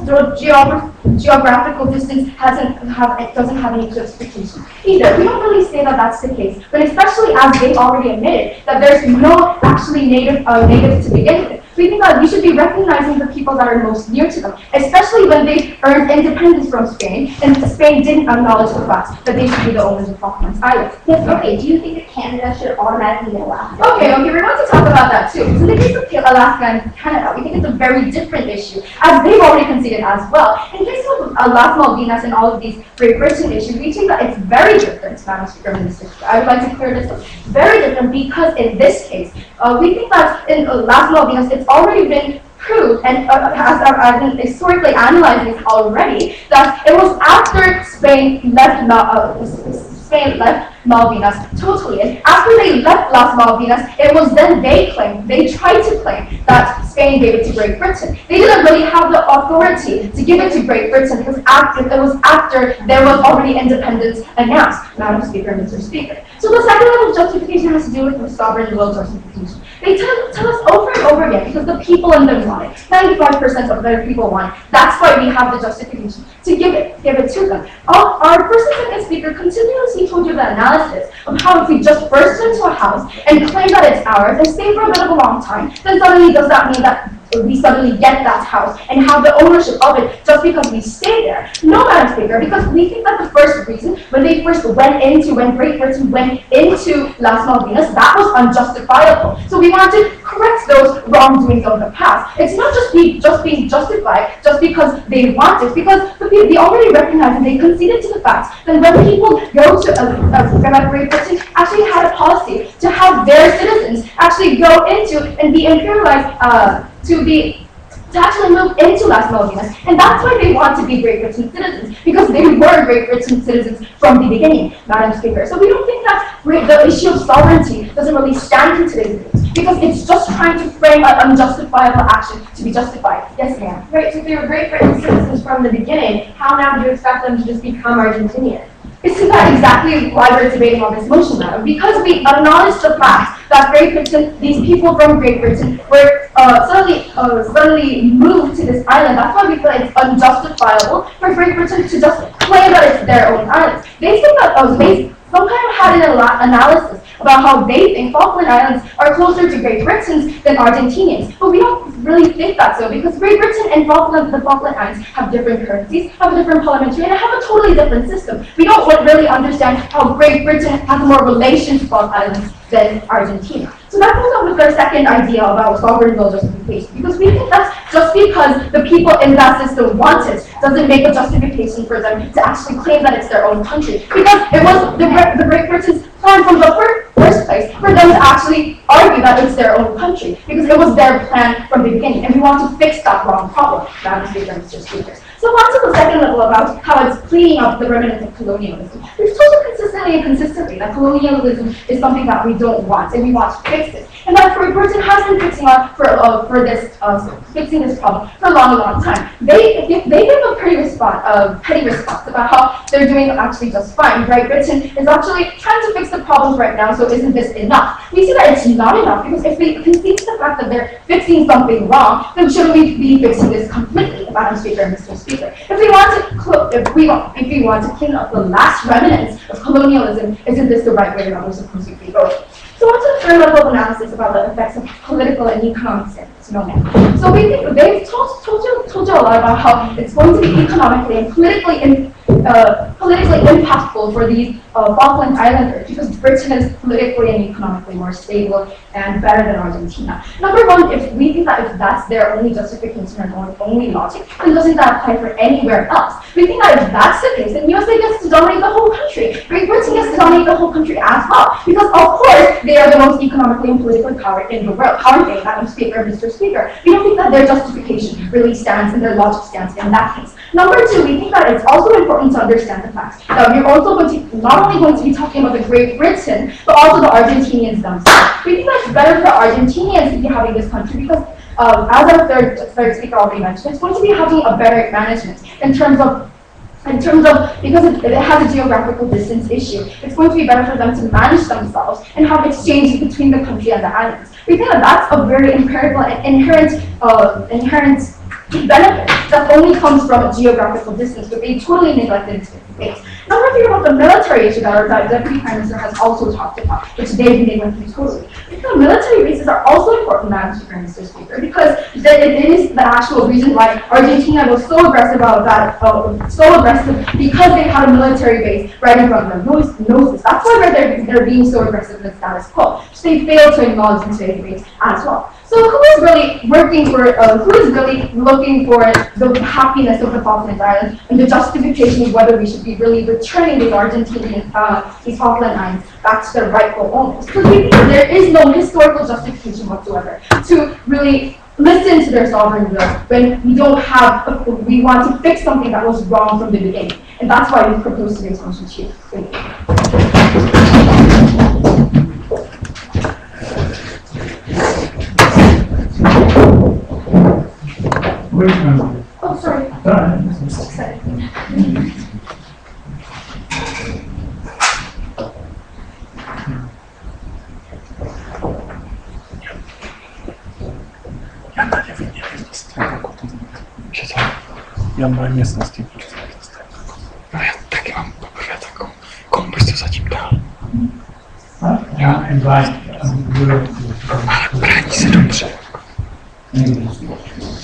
geographical distance doesn't have any justification either. We don't really say that that's the case, but especially as they already admitted that there's no actually natives to begin with. We think that we should be recognizing the people that are most near to them, especially when they earned independence from Spain, and Spain didn't acknowledge the fact that they should be the owners of Falklands Islands. Yes, okay, do you think that Canada should automatically get Alaska? Okay, we're going to talk about that too. So in the case of Alaska and Canada, we think it's a very different issue, as they've already conceded as well. In the case of Las Malvinas and all of these Great Britain issues, we think that it's very different, Madam Speaker, Minister. I would like to clear this up. Very different because in this case, we think that in Las Malvinas, it's already been proved and has been historically analyzed already that it was after Spain left Malvinas totally. And after they left Las Malvinas, it was then they tried to claim that Spain gave it to Great Britain. They didn't really have the authority to give it to Great Britain because it was after there was already independence announced, Madam Speaker, Mr. Speaker. So the second level of justification has to do with the sovereign will justification. They tell us over and over again because the people in them want it. 95% of their people want it. That's why we have the justification to give it to them. Our first and second speaker continuously told you the analysis of how if we just burst into a house and claim that it's ours and stay for a bit of a long time, then suddenly does that mean that we suddenly get that house and have the ownership of it just because we stay there? No, Madam Speaker, because we think that the first reason when Great Britain went into Las Malvinas, that was unjustifiable. So we want to correct those wrongdoings of the past. It's not just being justified just because they want it, because they already recognize and they conceded to the fact that when people go to Great Britain actually had a policy to have their citizens actually go into and be imperialized to actually move into Las Malvinas. And that's why they want to be Great Britain citizens, because they were Great Britain citizens from the beginning, Madam Speaker. So we don't think that the issue of sovereignty doesn't really stand in today's debate, because it's just trying to frame an unjustifiable action to be justified. Yes, ma'am. Right, so if they were Great Britain citizens from the beginning, how now do you expect them to just become Argentinian? Isn't that exactly why we're debating on this motion, madam? Because we acknowledge the fact that Great Britain, these people from Great Britain, were suddenly moved to this island. That's why we feel it's unjustifiable for Great Britain to just claim that it's their own island. They think that they some kind of had an analysis about how they think Falkland Islands are closer to Great Britons than Argentinians. But we don't really think that so, because Great Britain and the Falkland Islands have different currencies, have a different parliamentary, and have a totally different system. We don't really understand how Great Britain has more relation to Falkland Islands than Argentina. So that goes on with our second idea about sovereign will justification, because we think that's just because the people in that system want it doesn't make a justification for them to actually claim that it's their own country. Because it was the Great Britain's plan from the first place for them to actually argue that it's their own country, because it was their plan from the beginning, and we want to fix that wrong problem, Madam Speaker and Mr. Speakers. So on to the second level about how it's cleaning up the remnants of colonialism. We've told you consistently and consistently that colonialism is something that we don't want, and we want to fix it. And that Great Britain has been fixing this problem for a long time. They give a petty response about how they're doing actually just fine. Great Britain is actually trying to fix the problems right now, so isn't this enough? We see that it's not enough, because if they concede to the fact that they're fixing something wrong, then shouldn't we be fixing this completely, Madam Speaker and Mr. Speaker? If we want to clean up the last remnants of colonialism, isn't this the right way that we're supposed to be going? So on to the third level of analysis about the effects of political and economic standards. No, ma'am. So we think they've told you a lot about how it's going to be economically and politically impactful for these Falkland Islanders, because Britain is politically and economically more stable and better than Argentina. Number one, if we think that if that's their only justification and only logic, then doesn't that apply for anywhere else? We think that if that's the case, then USA gets to dominate the whole country. Great Britain gets to dominate the whole country as well, because of course they are the most economically and politically powered in the world, aren't they, Madam Speaker, Mr. Speaker? We don't think that their justification really stands and their logic stands in that case. Number two, we think that it's also important to understand the fact that we're also going to, not only going to be talking about the Great Britain, but also the Argentinians themselves. We think that it's better for the Argentinians to be having this country because, as our third speaker already mentioned, it's going to be having a better management in terms of because it has a geographical distance issue. It's going to be better for them to manage themselves and have exchanges between the country and the islands. We think that that's a very inherent benefit that only comes from a geographical distance, but they totally neglected its base. Number three, about the military issue that our Deputy Prime Minister has also talked about, which they neglected totally. The military bases are also important, Madam Mr. Speaker, because it is the actual reason why Argentina was so aggressive about that, because they had a military base right in front of their noses. That's why they're being so aggressive in the status quo. So they failed to acknowledge the state base as well. So who is really looking for the happiness of the Falkland Islands and the justification of whether we should be really returning these these Falkland Islands back to their rightful owners? Because we think there is no historical justification whatsoever to really listen to their sovereign will when we want to fix something that was wrong from the beginning. And that's why we propose today's motion to you. Thank you. Oh, sorry. Já moje místnosti. No já taky mám poprvé takovou. Komu bys to zatím dal? Ale brání se dobře.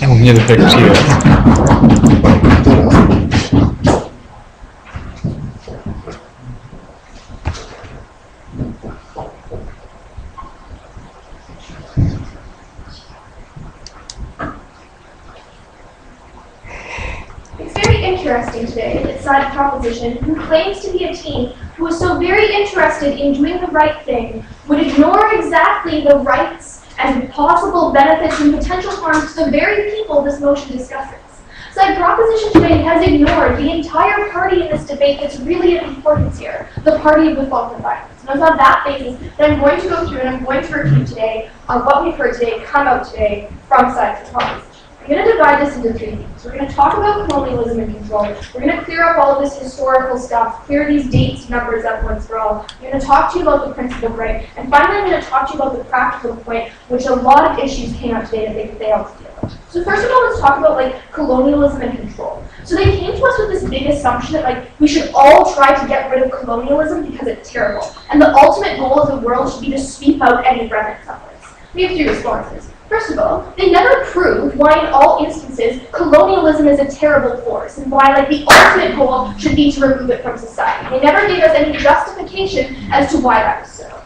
Nebo mě to tak přijde. Interesting today that side proposition, who claims to be a team who is so very interested in doing the right thing, would ignore exactly the rights and possible benefits and potential harms to the very people this motion discusses. Side proposition today has ignored the entire party in this debate that's really of importance here, the party of the Falkland Islands. And it's on that basis that I'm going to go through and I'm going to repeat today on what we've heard today come out today from side proposition. We're going to divide this into three themes. We're going to talk about colonialism and control. We're going to clear up all of this historical stuff, clear these dates, numbers up once for all. We're going to talk to you about the principle of right. And finally, I'm going to talk to you about the practical point, which a lot of issues came out today that they failed to deal with. So first of all, let's talk about colonialism and control. So they came to us with this big assumption that we should all try to get rid of colonialism because it's terrible. And the ultimate goal of the world should be to sweep out any remnants of this. We have three responses. First of all, they never proved why in all instances colonialism is a terrible force and why the ultimate goal should be to remove it from society. They never gave us any justification as to why that was so.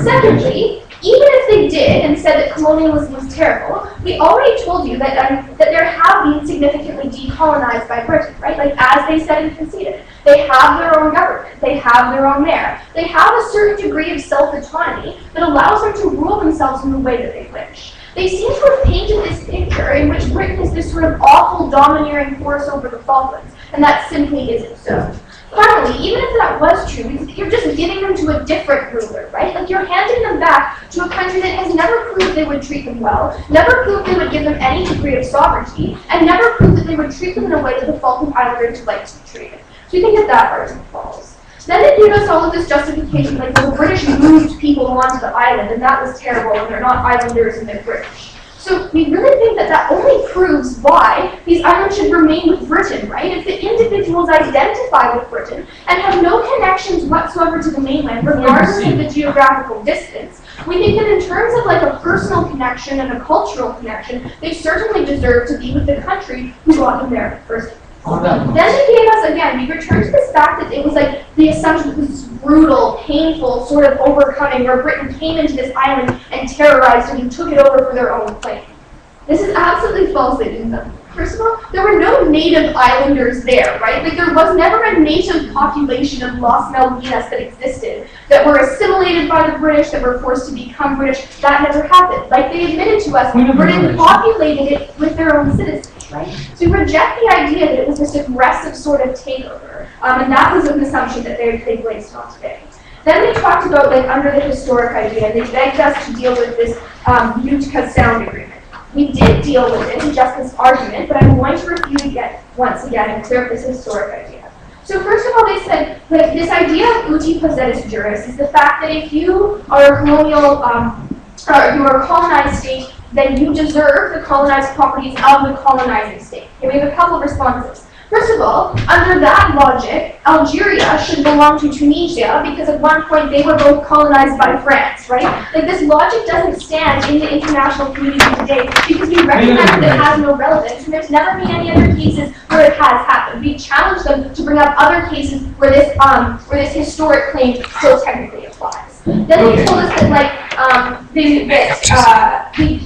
Secondly, even if they did and said that colonialism was terrible, we already told you that there have been significantly decolonized by Britain, right? As they said and conceded. They have their own government. They have their own mayor. They have a certain degree of self-autonomy that allows them to rule themselves in the way that they wish. They seem to have painted this picture in which Britain is this sort of awful domineering force over the Falklands, and that simply isn't so. Finally, even if that was true, you're just giving them to a different ruler, right? You're handing them back to a country that has never proved they would treat them well, never proved they would give them any degree of sovereignty, and never proved that they would treat them in a way that the Falkland Islanders would like to be treated. So we think that argument falls. Then they gave us all of this justification, the British moved people onto the island, and that was terrible, and they're not islanders and they're British. So we really think that only proves why these islands should remain with Britain, right? If the individuals identify with Britain and have no connections whatsoever to the mainland, regardless of the geographical distance, we think that in terms of a personal connection and a cultural connection, they certainly deserve to be with the country who brought them there first. Then they gave us, again, we returned to this fact that it was the assumption that this brutal, painful sort of overcoming where Britain came into this island and terrorized it and took it over for their own claim. This is absolutely false, they didn't know. First of all, there were no native islanders there, right? There was never a native population of Las Malvinas that existed, that were assimilated by the British, that were forced to become British. That never happened. They admitted to us, Britain populated it with their own citizens. right? So we reject the idea that it was this aggressive sort of takeover, and that was an assumption that they placed on today. Then they talked about, like, under the historic idea, and they begged us to deal with this Utica Sound Agreement. We did deal with it in just this argument, but I'm going to refute it once again and clear up this historic idea. So first of all, they said that this idea of uti possetis juris is the fact that if you are a colonial, or you are a colonized state, then you deserve the colonized properties of the colonizing state. Okay, we have a couple of responses. First of all, under that logic, Algeria should belong to Tunisia because at one point they were both colonized by France, right? Like, this logic doesn't stand in the international community today because we recognize that it has no relevance, and there's never been any other cases where it has happened. We challenge them to bring up other cases where this historic claim still technically applies. Then they told us that, like,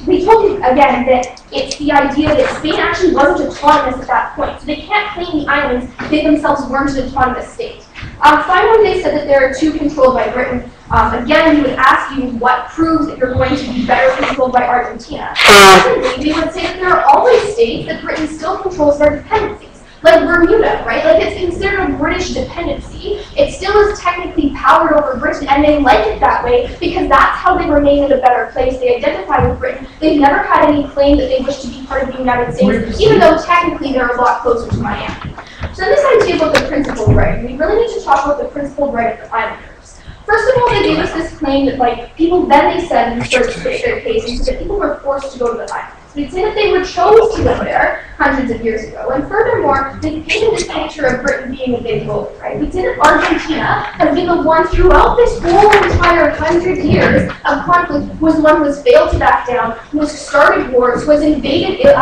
we told you again that it's the idea that Spain actually wasn't autonomous at that point. So they can't claim the islands if they themselves weren't an autonomous state. Finally, they said that there are two controlled by Britain. Again, we would ask you what proves that you're going to be better controlled by Argentina. Secondly, we would say that there are always states that Britain still controls their dependencies. Like Bermuda, right? Like, it's considered a British dependency. It still is technically powered over Britain, and they like it that way because that's how they remain in a better place. They identify with Britain. They've never had any claim that they wish to be part of the United States, even though technically they're a lot closer to Miami. So this idea about the principled right, we really need to talk about the principled right of the islanders. First of all, they gave us this claim that, like, people, then they said in the first their case, that people were forced to go to the islands. We'd say that they were chose to live there hundreds of years ago. And furthermore, they painted this picture of Britain being a big vote, right? We'd say that Argentina has been the one throughout this whole entire 100 years of conflict, was the one who has failed to back down, who has started wars, who has invaded the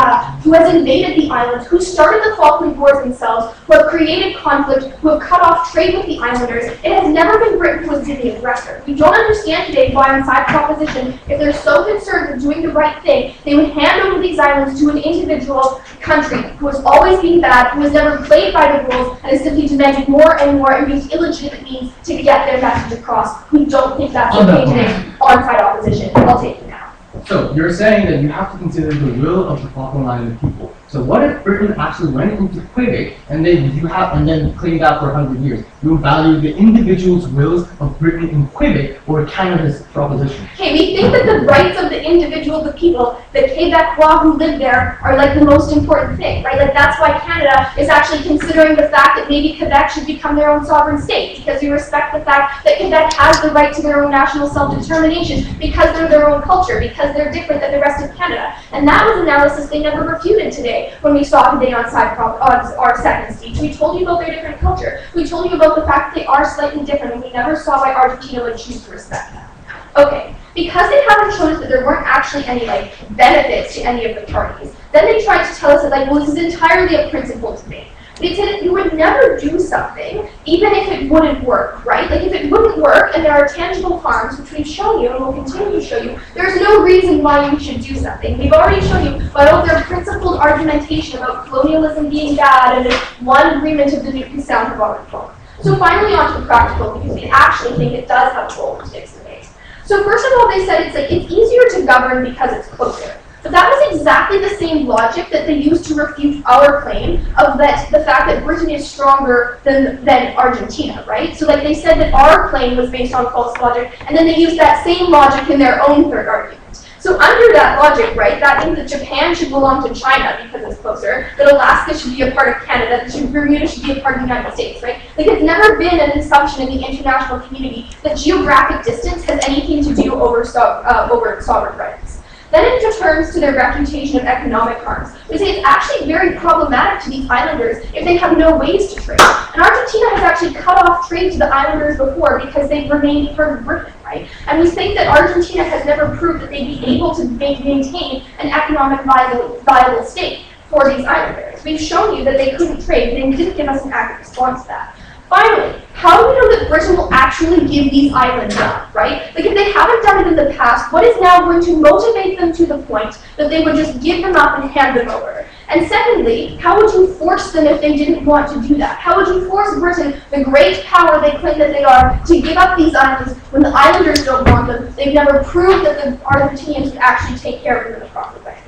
islands, who started the Falkland Wars themselves, who have created conflict, who have cut off trade with the islanders. It has never been Britain who has been the aggressor. We don't understand today why on side proposition, if they're so concerned with doing the right thing, they would hand over these islands to an individual country who has always been bad, who has never played by the rules, and has simply demanded more and more and used illegitimate means to get their message across. We don't think that's okay today on-side opposition. I'll take it now. So you're saying that you have to consider the will of the Falkland Island people. So what if Britain actually went into Quebec and then claimed that for 100 years? You value the individual's wills of Britain in Quebec or Canada's proposition. Okay, we think that the rights of the individual, the people, the Quebecois who live there are, like, the most important thing, right? Like, that's why Canada is actually considering the fact that maybe Quebec should become their own sovereign state, because we respect the fact that Quebec has the right to their own national self-determination because they're their own culture, because they're different than the rest of Canada. And that was analysis they never refuted today when we saw today on our second speech. We told you about their different culture. We told you about the fact that they are slightly different, and we never saw why Argentina would choose to respect that. Okay, because they haven't shown us that there weren't actually any, like, benefits to any of the parties, then they tried to tell us that, like, well, this is entirely a principle debate. They said that you would never do something even if it wouldn't work, right? Like, if it wouldn't work and there are tangible harms, which we've shown you and will continue to show you, there's no reason why you should do something. We've already shown you by all their principled argumentation about colonialism being bad and one agreement of the Utica Sound have already fallen. So finally on to the practical, because we actually think it does have a role in today's debate. So first of all, they said it's easier to govern because it's closer. But that was exactly the same logic that they used to refute our claim of the fact that Britain is stronger than Argentina, right? So, like, they said that our claim was based on false logic, and then they used that same logic in their own third argument. So under that logic, right, that means that Japan should belong to China because it's closer, that Alaska should be a part of Canada, that Bermuda should be a part of the United States, right? Like, it's never been an assumption in the international community that geographic distance has anything to do over sovereign rights. Then it returns to their reputation of economic harms. We say it's actually very problematic to these islanders if they have no ways to trade. And Argentina has actually cut off trade to the islanders before because they've remained part of Britain, right? And we think that Argentina has never proved that they'd be able to maintain an economic viable state for these islanders. We've shown you that they couldn't trade, and they didn't give us an accurate response to that. Finally, how do we know that Britain will actually give these islands up, right? Like, if they haven't done it in the past, what is now going to motivate them to the point that they would just give them up and hand them over? And secondly, how would you force them if they didn't want to do that? How would you force Britain, the great power they claim that they are, to give up these islands when the islanders don't want them? They've never proved that the Argentinians would actually take care of them in a proper way.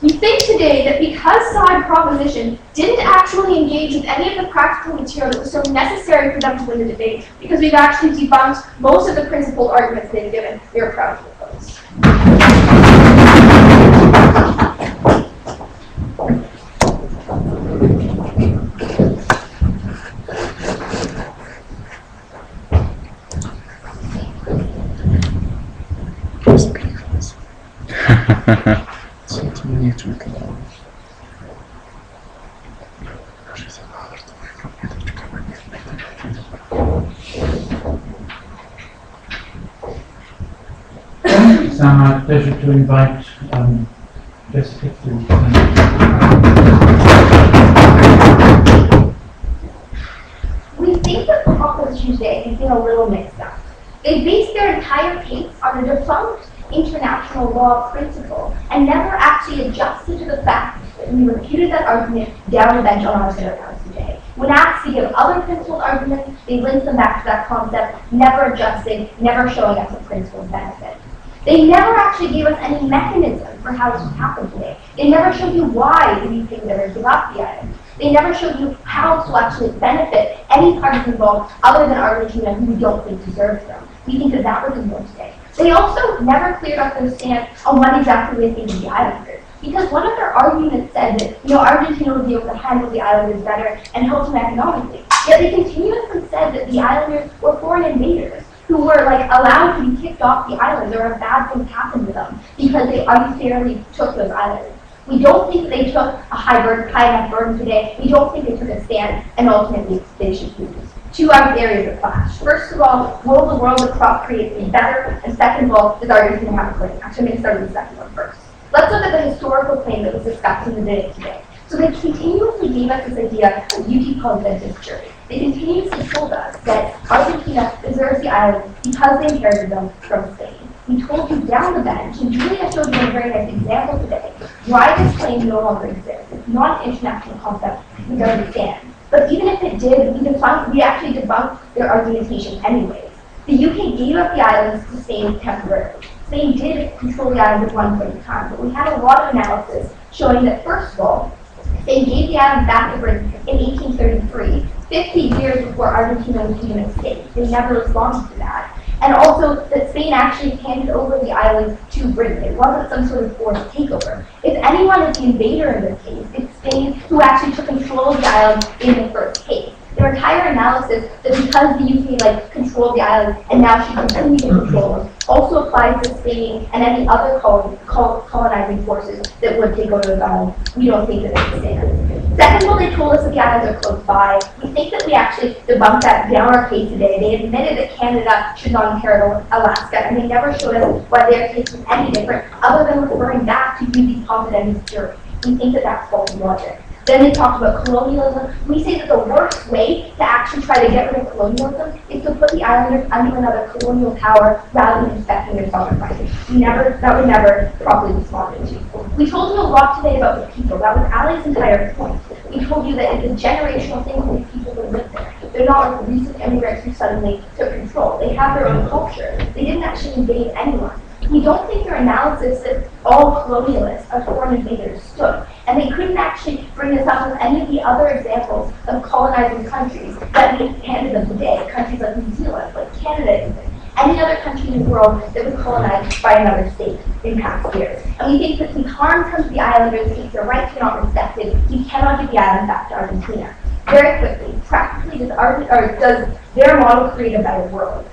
We think today that because side proposition didn't actually engage with any of the practical material that was so necessary for them to win the debate, because we've actually debunked most of the principled arguments they've given, we are proud to oppose. It's now my pleasure to invite Jessica to. We think that the proposition today has been a little mixed up. They based their entire case on a defunct international law principle and never actually adjusted to the fact that we repeated that argument down the bench on our Senate House today. When asked to give other principled arguments, they linked them back to that concept, never adjusting, never showing us a principled benefit. They never actually gave us any mechanism for how this would happen today. They never showed you why the UK never give up the island. They never showed you how to actually benefit any parties involved other than Argentina, who we don't think deserves them. We think that that was ignored today. They also never cleared up their stance on what exactly they think of the islanders. Because one of their arguments said that, Argentina would be able to handle the islanders better and help them economically. Yet they continuously said that the islanders were foreign invaders who were allowed to be kicked off the islands, or bad things happened to them because they unfairly took those islands. We don't think that they took a high enough burden today. We don't think they took a stand, and ultimately they should lose. Two areas of clash. First of all, will the world of crop create be better? And second of all, is Argentina have a claim? Actually, I'm going to start with the second one first. Let's look at the historical claim that was discussed in the debate today. So they continuously gave us this idea of UT Conventus jury. They continuously told us that Argentina deserves the islands because they inherited them from Spain. We told you down the bench, and Julia showed you a very nice example today, why this claim no longer exists. It's not an international concept we understand. But even if it did, we actually debunked their argumentation anyways. The UK gave up the islands to Spain temporarily. Spain did control the islands at one point in time, but we had a lot of analysis showing that, first of all, Spain gave the islands back to Britain in 1833, 50 years before Argentina became a state. They never responded to that. And also that Spain actually handed over the islands to Britain. It wasn't some sort of forced takeover. If anyone is the invader in this case, it's Spain who actually took control of the islands in the first case. Their entire analysis that because the UK controlled the islands and now should continue to control them also applies to Spain and any other colonizing forces that would take over those islands. We don't think that they stand. Second of all, they told us that the islands are close by. We think that we actually debunked that down our case today. They admitted that Canada should not inherit Alaska, and they never showed us why their case was any different other than referring back to UT Conventus jury. We think that that's faulty logic. Then they talked about colonialism. We say that the worst way to actually try to get rid of colonialism is to put the islanders under another colonial power rather than respecting their sovereign rights. That was never properly responded to. We told you a lot today about the people. That was Ali's entire point. We told you that it's a generational thing for these people who live there. They're not like the recent immigrants who suddenly took control. They have their own culture. They didn't actually invade anyone. We don't think their analysis that all colonialists are foreign invaders stood. And they couldn't actually bring this up with any of the other examples of colonizing countries that we handed them today, countries like New Zealand, like Canada even, any other country in the world that was colonized by another state in past years. And we think that since harm comes to the islanders, since their rights are not respected, we cannot give the island back to Argentina. Very quickly, practically, does their model create a better world?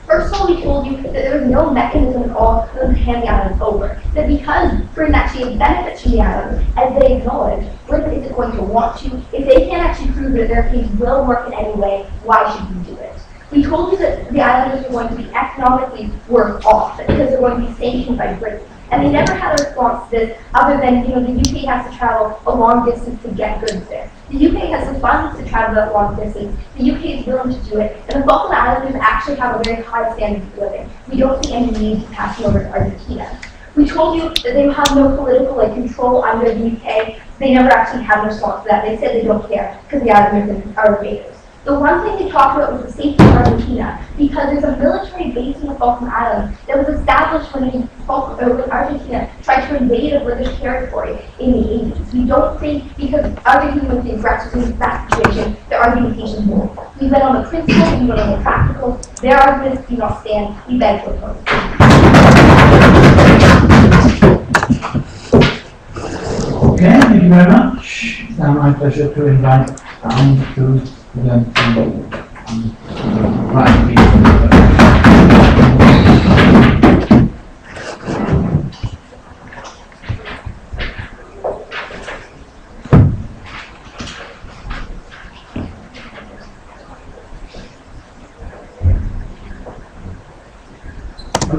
First of all, we told you that there was no mechanism at all for them to hand the islands over. That because Britain actually benefits from the islands, as they acknowledge, Britain isn't going to want to. If they can't actually prove that their case will work in any way, why should we do it? We told you that the islanders are going to be economically worse off, because they're going to be sanctioned by Britain. And they never had a response to this other than, the UK has to travel a long distance to get goods there. The UK has the funds to travel that long distance. The UK is willing to do it. And the Falkland Islanders actually have a very high standard of living. We don't see any need to pass them over to Argentina. We told you that they have no political control under the UK. They never actually had a response to that. They said they don't care because the Islanders are invaders. The one thing they talked about was the safety of Argentina, because there's a military base in the Falkland Islands that was established when Argentina tried to invade a British territory in the 80s. We don't think, because Argentina was the aggressor in that situation, the argumentation holds. We went on the principles, we went on the practicals, their arguments do not stand, we beg to oppose. Okay, thank you very much. It's now my pleasure to invite to present I'm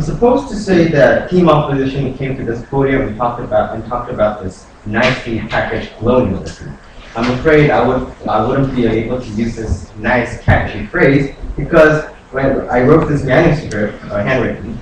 supposed to say that team opposition came to this podium and talked about this nicely packaged colonialism. I'm afraid I wouldn't be able to use this nice catchy phrase because when I wrote this manuscript, handwritten,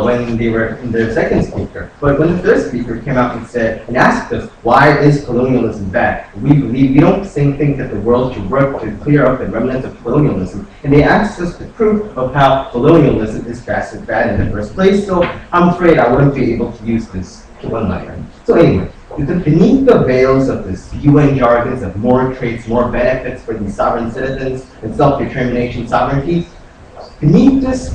when they were in their second speaker. But when the third speaker came out and said and asked us, why is colonialism bad? We don't think that the world should work to clear up the remnants of colonialism. And they asked us the proof of how colonialism is bad in the first place. So I'm afraid I wouldn't be able to use this one-liner. So anyway, beneath the veils of this UN jargons of more traits, more benefits for these sovereign citizens and self-determination sovereignty, beneath this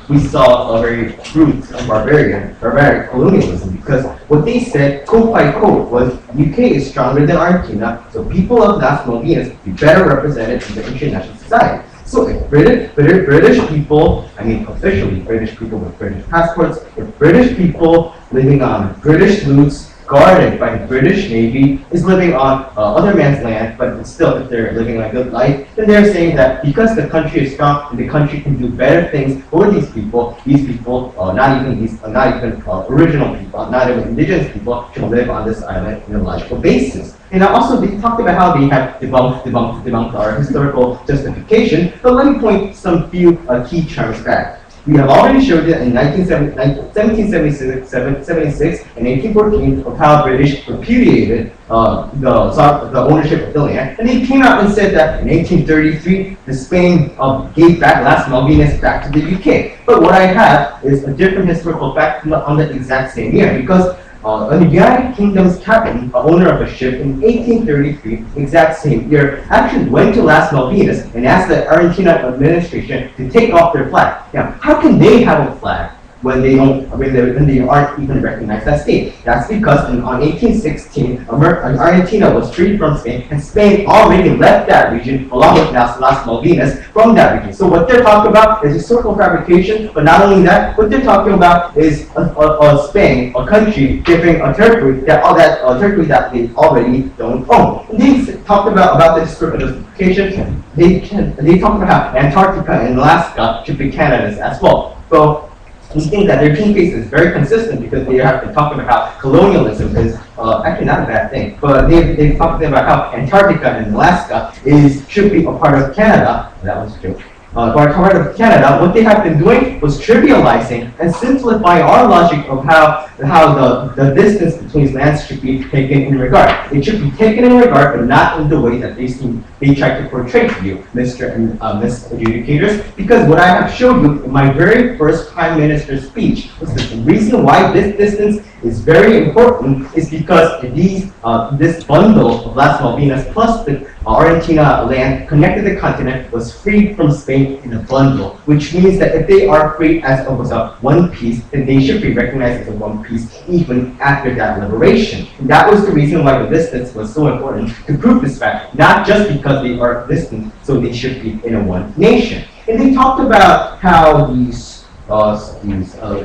we saw a very brute and barbaric colonialism, because what they said, quote by quote, was UK is stronger than Argentina, so people of Las Malvinas be better represented in the international society. So if British people, I mean officially British people with British passports, if British people living on British sloops, guarded by the British Navy, is living on other man's land, but still, if they're living a good life, then they're saying that because the country is strong and the country can do better things for these people, not even original people, not even indigenous people, should live on this island on a logical basis. And also, they talked about how they have debunked our historical justification, but let me point some few key terms back. We have already showed it in 1776 and 1814 of how British repudiated the ownership of the land, and they came out and said that in 1833, Spain gave back Las Malvinas back to the UK. But what I have is a different historical fact on the exact same year, because the United Kingdom's captain, owner of a ship in 1833, exact same year, actually went to Las Malvinas and asked the Argentina administration to take off their flag. Now, how can they have a flag when they aren't even recognized as state? That's because on 1816, Argentina was freed from Spain, and Spain already left that region along with Las Malvinas from that region. So what they're talking about is historical fabrication, but not only that, what they're talking about is Spain, a country, giving a territory that they already don't own. And they talked about the historical justification. They talked about how Antarctica and Alaska should be Canada's as well. So we think that their team case is very consistent because they have been talking about how colonialism is actually not a bad thing, but they've talked about how Antarctica and Alaska should be a part of Canada. That was true. Part of Canada, what they have been doing was trivializing and simplifying our logic of how the distance between lands should be taken in regard. It should be taken in regard, but not in the way that they try to portray to you, Mr. and Miss Adjudicators, because what I have showed you in my very first Prime Minister's speech was that the reason why this distance is very important is because this bundle of Las Malvinas plus the Argentina land connected the continent was freed from Spain in a bundle, which means that if they are freed as one piece, then they should be recognized as a one piece even after that liberation. And that was the reason why the distance was so important to prove this fact, not just because they are distant, so they should be in a one nation. And they talked about how these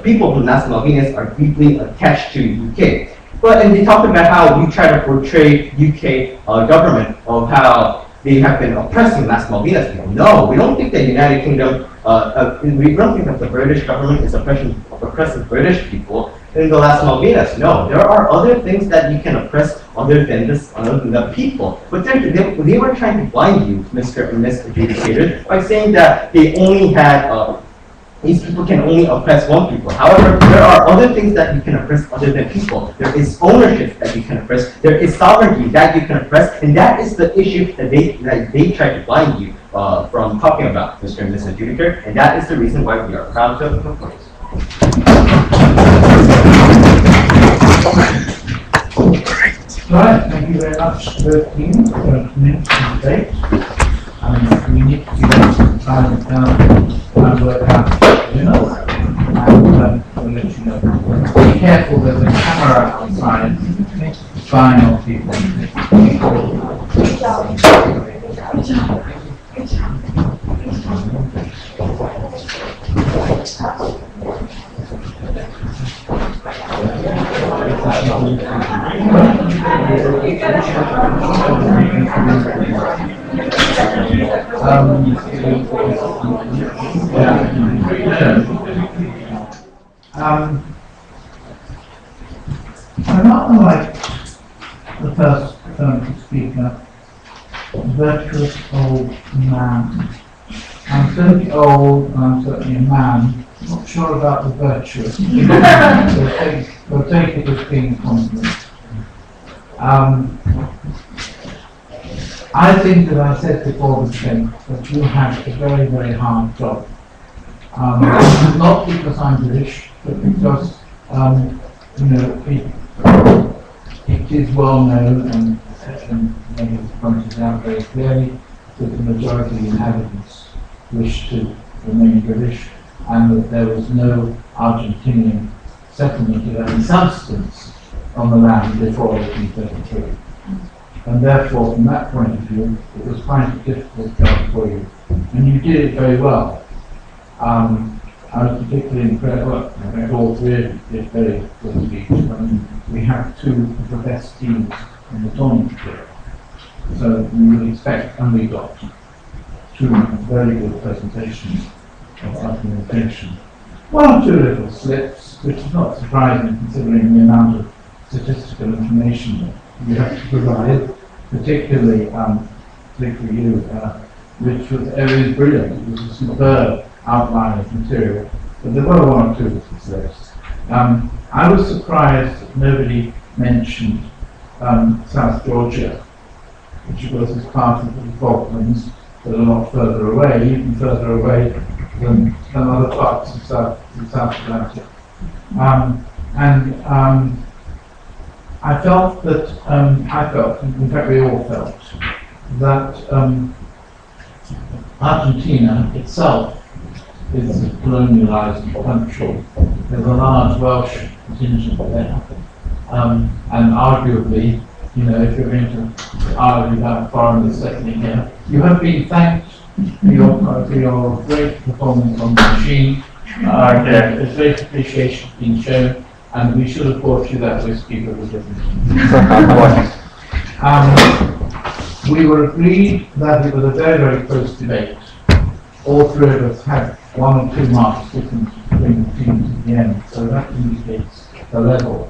people from Las Malvinas are deeply attached to UK. And they talked about how we try to portray UK government of how they have been oppressing Las Malvinas people. No, we don't think the United Kingdom, we don't think that the British government is oppressing British people in the Las Malvinas. No, there are other things that you can oppress other than the people. But they were trying to blind you, Mr. and Miss Adjudicators, by saying that they only had these people can only oppress one people. However, there are other things that you can oppress other than people. There is ownership that you can oppress. There is sovereignty that you can oppress, and that is the issue that they try to blind you. from talking about Mr. and Mrs. Adjudicator, and that is the reason why we are proud to propose. Right, thank you very much to both teams for coming to the debate. We need to get some time down and work out the winners, and we'll let you know. Be careful, there's a camera outside spying on people. Good job. Good job. Good job. I'm not like the first speaker, virtuous old man. I'm certainly old and I'm certainly a man. Not sure about the virtuous. We'll take it as being compliment. I think that I said before the debate that you have a very, very hard job. Not because I'm British, but because you know it is well known and many have pointed out very clearly that the majority of the inhabitants wish to remain British, and that there was no Argentinian settlement of any substance on the land before 1833. And therefore, from that point of view, it was quite a difficult job for you. And you did it very well. I was particularly impressed, well, I think all three of you did very good speech. We have two of the best teams in the tournament here. So we would expect, and we got two very good presentations of argumentation. One or two little slips, which is not surprising considering the amount of statistical information you have to provide, particularly you, which was brilliant. It was a superb outline of material, but there were one or two little slips. I was surprised that nobody mentioned South Georgia, which of course is part of the Falklands, but a lot further away, even further away than other parts of the South Atlantic. I felt that, in fact we all felt, that Argentina itself is a colonialized country. There's a large Welsh contingent there. And arguably, you know, if you're going to argue about foreigners settling here, you have been thanked for your great performance on the machine. There's great appreciation being shown, and we should have bought you that whiskey that was different. We were agreed that it was a very, very close debate. All three of us had 1 or 2 marks difference between the teams at the end, so that indicates the level.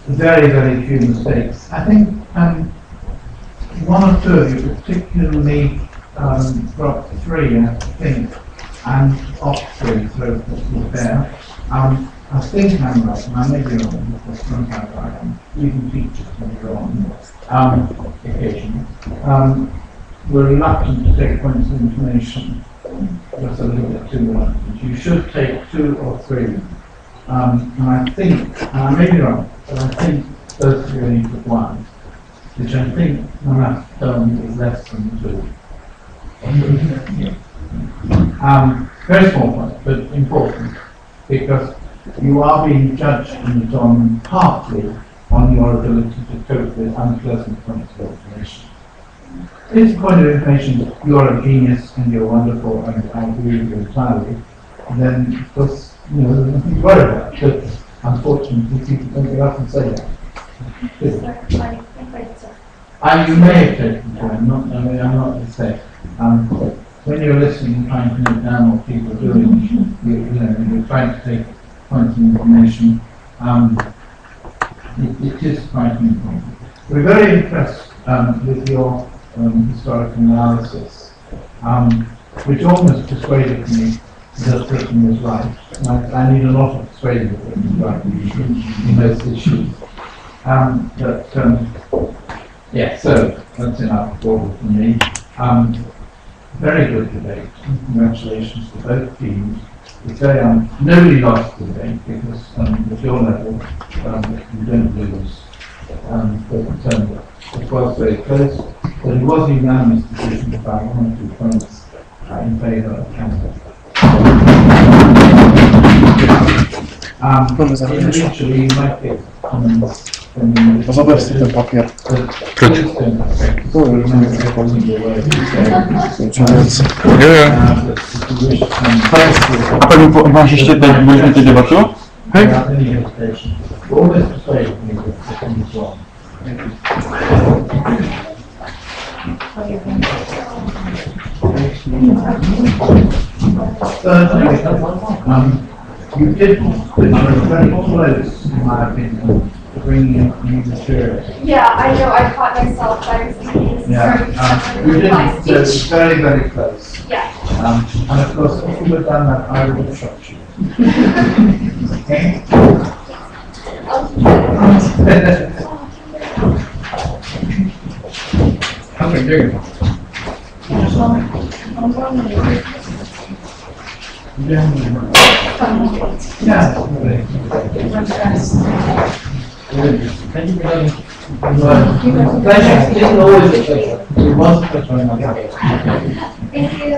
Very, very few mistakes. I think 1 or 2 of you particularly dropped 3, I think, and Oxford, so was there. I think I'm right, and I may be wrong, because sometimes I am. Even teachers may be wrong occasionally. We're reluctant to take points of information, just a little bit too reluctant. You should take 2 or 3. And I think, and I may be wrong, but I think those 3 are equal to 1, which I think the math term is less than 2. Very small point, but important, because you are being judged in the tournament partly on your ability to cope with unpleasant points of information. If it's a point of information that you're a genius and you're wonderful and I agree with you entirely, then of course, you know, there's nothing to worry about. But unfortunately, people don't get up and say that. You may have taken time, I'm not to say. When you're listening and trying to note down what people are doing, you're trying to take points of information, it is quite important. We're very impressed with your historical analysis, which almost persuaded me that Britain was right. I need a lot of persuading that Britain was right in most issues. Yeah, so that's enough for me. Very good debate. Congratulations to both teams. It's very nobody lost the debate because at your level you don't lose. But it was very close. But it was a unanimous decision by 1 or 2 points in favour of Canada. Individually, you might get comments. Zobaczcie ten papier. A pan jeszcze tak weźmie tę debatę? Hej? You did very close, in my opinion, to bringing in new material. Yeah, I know, I caught myself, I was thinking, You didn't, so it's very, very close. Yeah. And of course, if you had done that, I would have shot you. Okay? How are you doing? Yeah. Thank you for coming. Pleasure. It's always a pleasure. It was a pleasure. Thank you.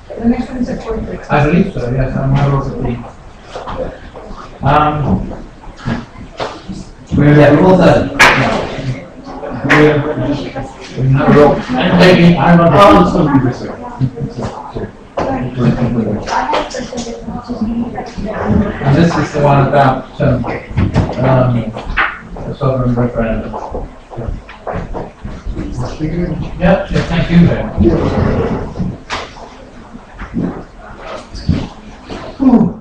The next one is at 4:30. I believe so, yes, I'm well also pleased. We're all done. And maybe I'm on something this way. And this is the one about the sovereign referendum. Yeah, thank you very much.